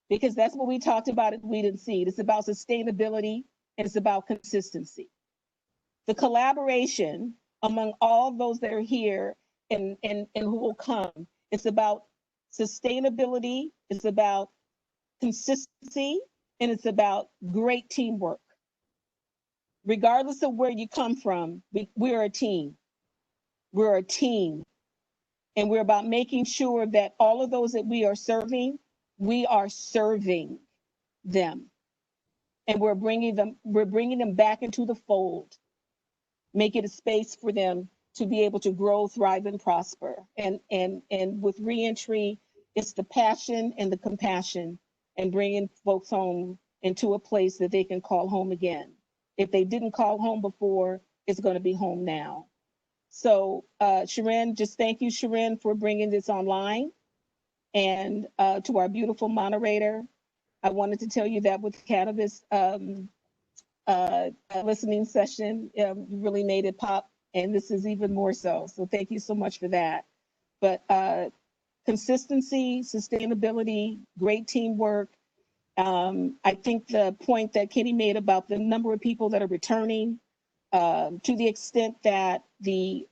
because that's what we talked about at Weed and Seed. It's about sustainability and it's about consistency. The collaboration among all those that are here and who will come. It's about sustainability, it's about consistency, and it's about great teamwork. Regardless of where you come from, we're a team. We're a team. And we're about making sure that all of those that we are serving them. And we're bringing them back into the fold, making a space for them to be able to grow, thrive, and prosper. And with Reentry, it's the passion and the compassion and bringing folks home into a place that they can call home again. If they didn't call home before, it's going to be home now. So Sharon, just thank you, Sharon, for bringing this online. And to our beautiful moderator, I wanted to tell you that with cannabis listening session, you really made it pop, and this is even more so. So thank you so much for that. But consistency, sustainability, great teamwork. I think the point that Kenny made about the number of people that are returning, to the extent that the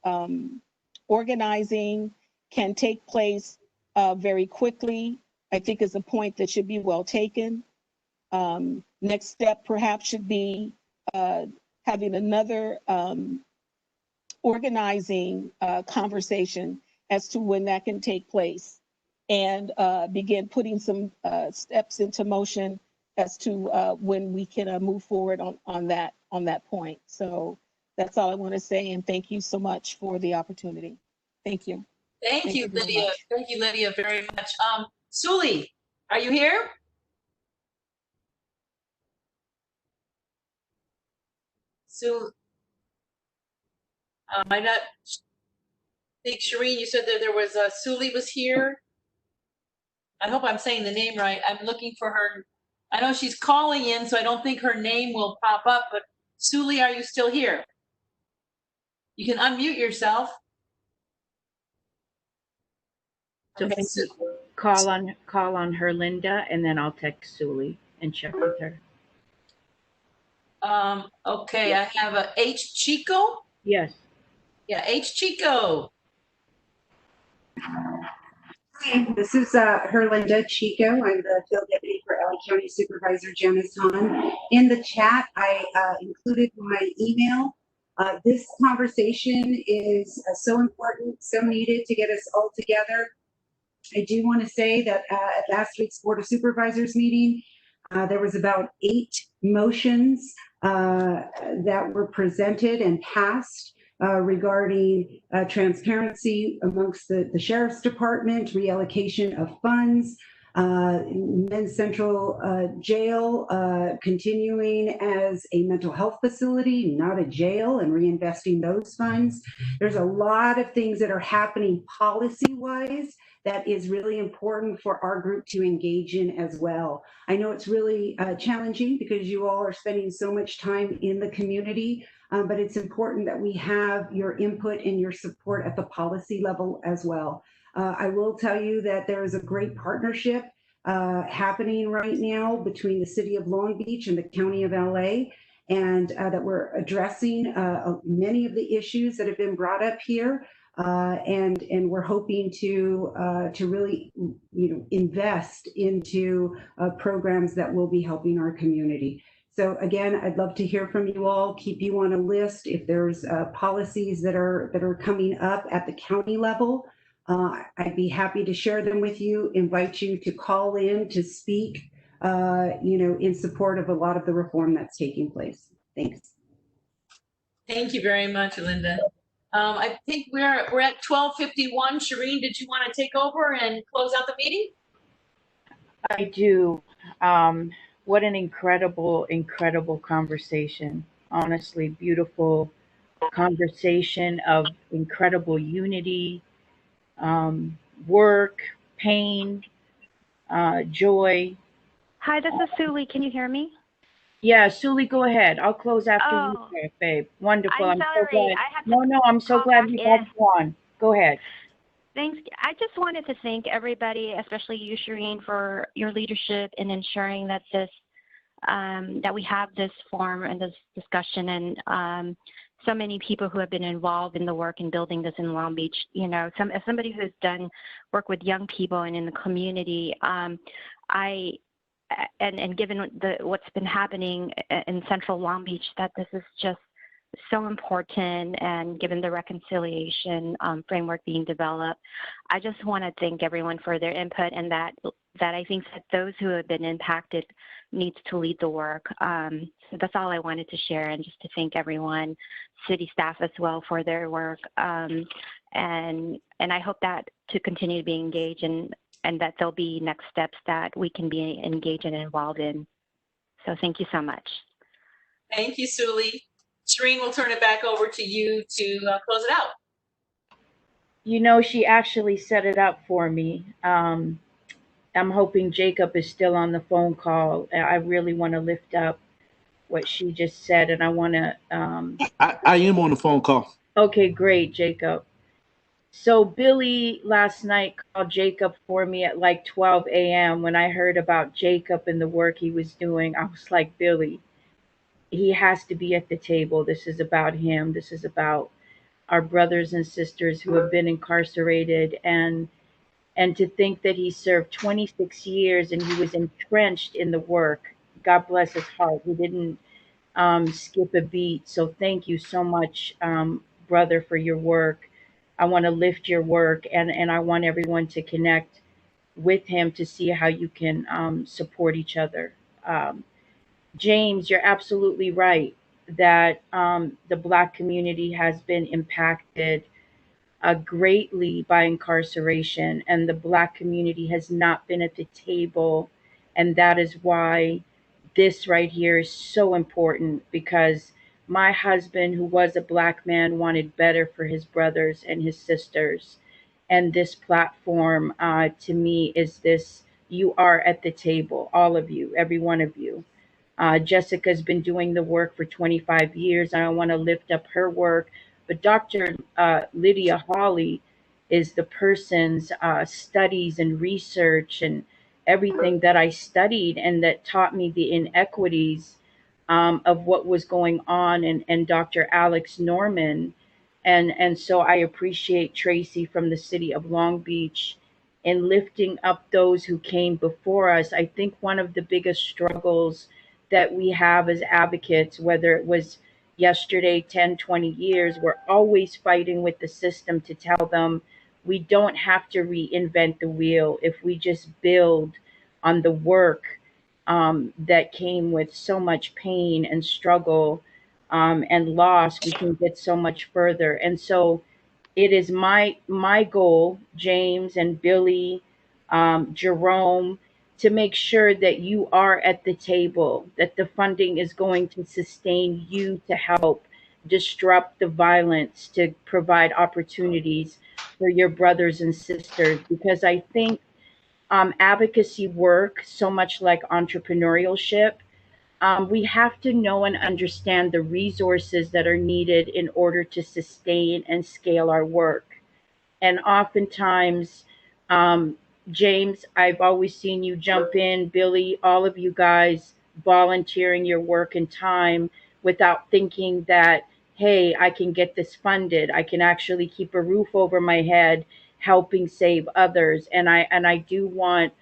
organizing can take place very quickly, I think is a point that should be well taken. Next step perhaps should be having another organizing conversation as to when that can take place, and begin putting some steps into motion as to when we can move forward on that point. So that's all I want to say, and thank you so much for the opportunity. Thank you. Thank you, Lydia. Thank you, Lydia, very much. Suli, are you here? So, I not think, Shireen, you said that there was Suli was here. I hope I'm saying the name right. I'm looking for her. I know she's calling in, so I don't think her name will pop up, but Suli, are you still here? You can unmute yourself. So Okay, maybe call on her, Linda, and then I'll text Suli and check with her. Okay, I have a H Chico. Yes. Yeah, H Chico. Hi, this is Herlinda Chico. I'm the field deputy for LA County Supervisor Janice Hahn. In the chat, I included my email. This conversation is so important, so needed to get us all together. I do want to say that at last week's Board of Supervisors meeting, there was about 8 motions that were presented and passed regarding transparency amongst the Sheriff's Department, reallocation of funds, Men's Central Jail continuing as a mental health facility, not a jail, and reinvesting those funds. There's a lot of things that are happening policy-wise that is really important for our group to engage in as well. I know it's really challenging because you all are spending so much time in the community, but it's important that we have your input and your support at the policy level as well. I will tell you that there is a great partnership happening right now between the City of Long Beach and the County of LA, and that we're addressing many of the issues that have been brought up here. And we're hoping to really, invest into programs that will be helping our community. So again, I'd love to hear from you all. Keep you on a list if there's policies that are coming up at the county level. I'd be happy to share them with you. Invite you to call in to speak, in support of a lot of the reform that's taking place. Thanks. Thank you very much, Linda. I think we're at 12:51. Shireen, did you want to take over and close out the meeting? I do. What an incredible conversation. Honestly, beautiful conversation of incredible unity, work, pain, joy. Hi, this is Suli. Can you hear me? Yeah, Suli, go ahead. I'll close after you, babe. Wonderful. I'm so sorry. glad. I had to No, I'm so call glad back we had in. you on. Go ahead. Thanks. I just wanted to thank everybody, especially you, Shireen, for your leadership in ensuring that that we have this forum and this discussion. And so many people who have been involved in the work in building this in Long Beach. You know, as somebody who's done work with young people and in the community, and given what's been happening in Central Long Beach, that this is just so important, and given the reconciliation framework being developed, I just want to thank everyone for their input, and that I think that those who have been impacted needs to lead the work. So that's all I wanted to share, and just to thank everyone, city staff as well, for their work, and I hope that to continue to be engaged, and that there'll be next steps that we can be engaged and involved in. So thank you so much. Thank you, Suli. Shereen, we'll turn it back over to you to close it out. You know, she actually set it up for me. I'm hoping Jacob is still on the phone call. I really want to lift up what she just said, and I want to. I am on the phone call. Okay, great, Jacob. So Billy last night called Jacob for me at like 12 a.m. When I heard about Jacob and the work he was doing, I was like, Billy, he has to be at the table. This is about him. This is about our brothers and sisters who have been incarcerated, and to think that he served 26 years and he was entrenched in the work. God bless his heart. He didn't skip a beat. So thank you so much, brother, for your work. I want to lift your work, and I want everyone to connect with him to see how you can support each other. Um, James, you're absolutely right that the Black community has been impacted greatly by incarceration, and the Black community has not been at the table. And that is why this right here is so important, because my husband, who was a Black man, wanted better for his brothers and his sisters. And this platform to me is this: you are at the table, all of you, every one of you. Jessica's been doing the work for 25 years. I want to lift up her work. But Dr. Lydia Hawley is the person's studies and research and everything that I studied, and that taught me the inequities of what was going on, and Dr. Alex Norman. And so I appreciate Tracy from the city of Long Beach in lifting up those who came before us. I think one of the biggest struggles that we have as advocates, whether it was yesterday, 10, 20 years, we're always fighting with the system to tell them we don't have to reinvent the wheel. If we just build on the work that came with so much pain and struggle and loss, we can get so much further. And so it is my goal, James and Billy, Jerome, to make sure that you are at the table, that the funding is going to sustain you to help disrupt the violence, to provide opportunities for your brothers and sisters. Because I think advocacy work, so much like entrepreneurship, we have to know and understand the resources that are needed in order to sustain and scale our work. And oftentimes, um, James, I've always seen you jump in, Billy, all of you guys volunteering your work and time without thinking that, hey, I can get this funded. I can actually keep a roof over my head, helping save others. And I do want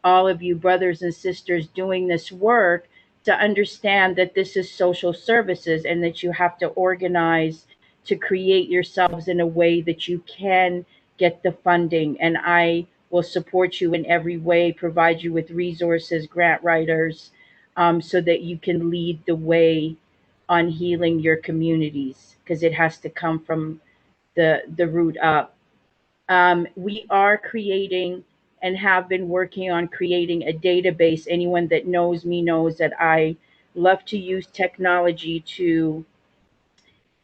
all of you brothers and sisters doing this work to understand that this is social services, and that you have to organize to create yourselves in a way that you can get the funding. And I will support you in every way, provide you with resources, grant writers, so that you can lead the way on healing your communities, because it has to come from the root up. We are creating and have been working on creating a database. Anyone that knows me knows that I love to use technology to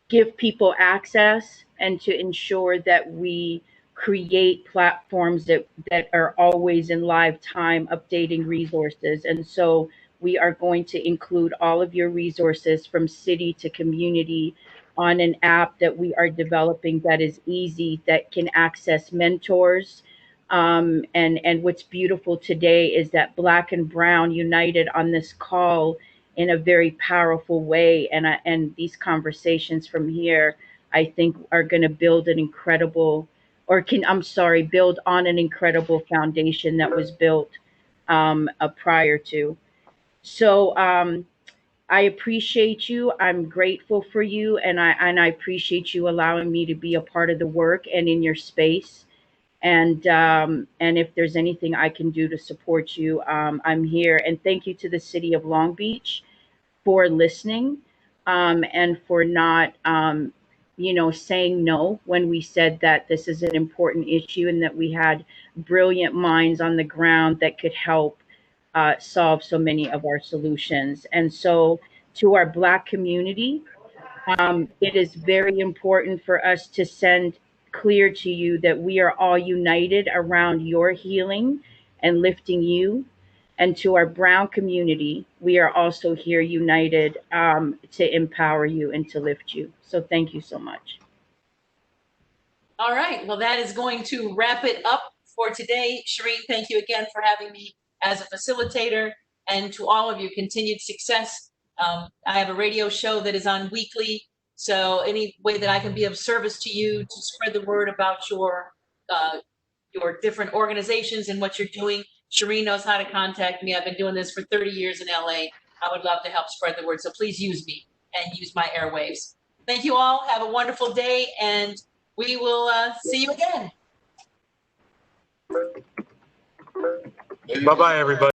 give people access and to ensure that we create platforms that are always in live time updating resources. And so we are going to include all of your resources from city to community on an app that we are developing that is easy, that can access mentors. And what's beautiful today is that Black and Brown united on this call in a very powerful way. And these conversations from here, I think, are going to build an incredible, build on an incredible foundation that was built prior to. So I appreciate you. I'm grateful for you, and I appreciate you allowing me to be a part of the work and in your space. And if there's anything I can do to support you, I'm here. And thank you to the city of Long Beach for listening, and for not, saying no when we said that this is an important issue and that we had brilliant minds on the ground that could help solve so many of our solutions. And so, to our Black community, it is very important for us to send clear to you that we are all united around your healing and lifting you. And to our Brown community, we are also here united to empower you and to lift you. So thank you so much. All right. Well, that is going to wrap it up for today. Shireen, thank you again for having me as a facilitator. And to all of you, continued success. I have a radio show that is on weekly. So any way that I can be of service to you to spread the word about your different organizations and what you're doing, Shireen knows how to contact me. I've been doing this for 30 years in LA. I would love to help spread the word. So please use me and use my airwaves. Thank you all. Have a wonderful day, and we will see you again. Bye-bye, everybody.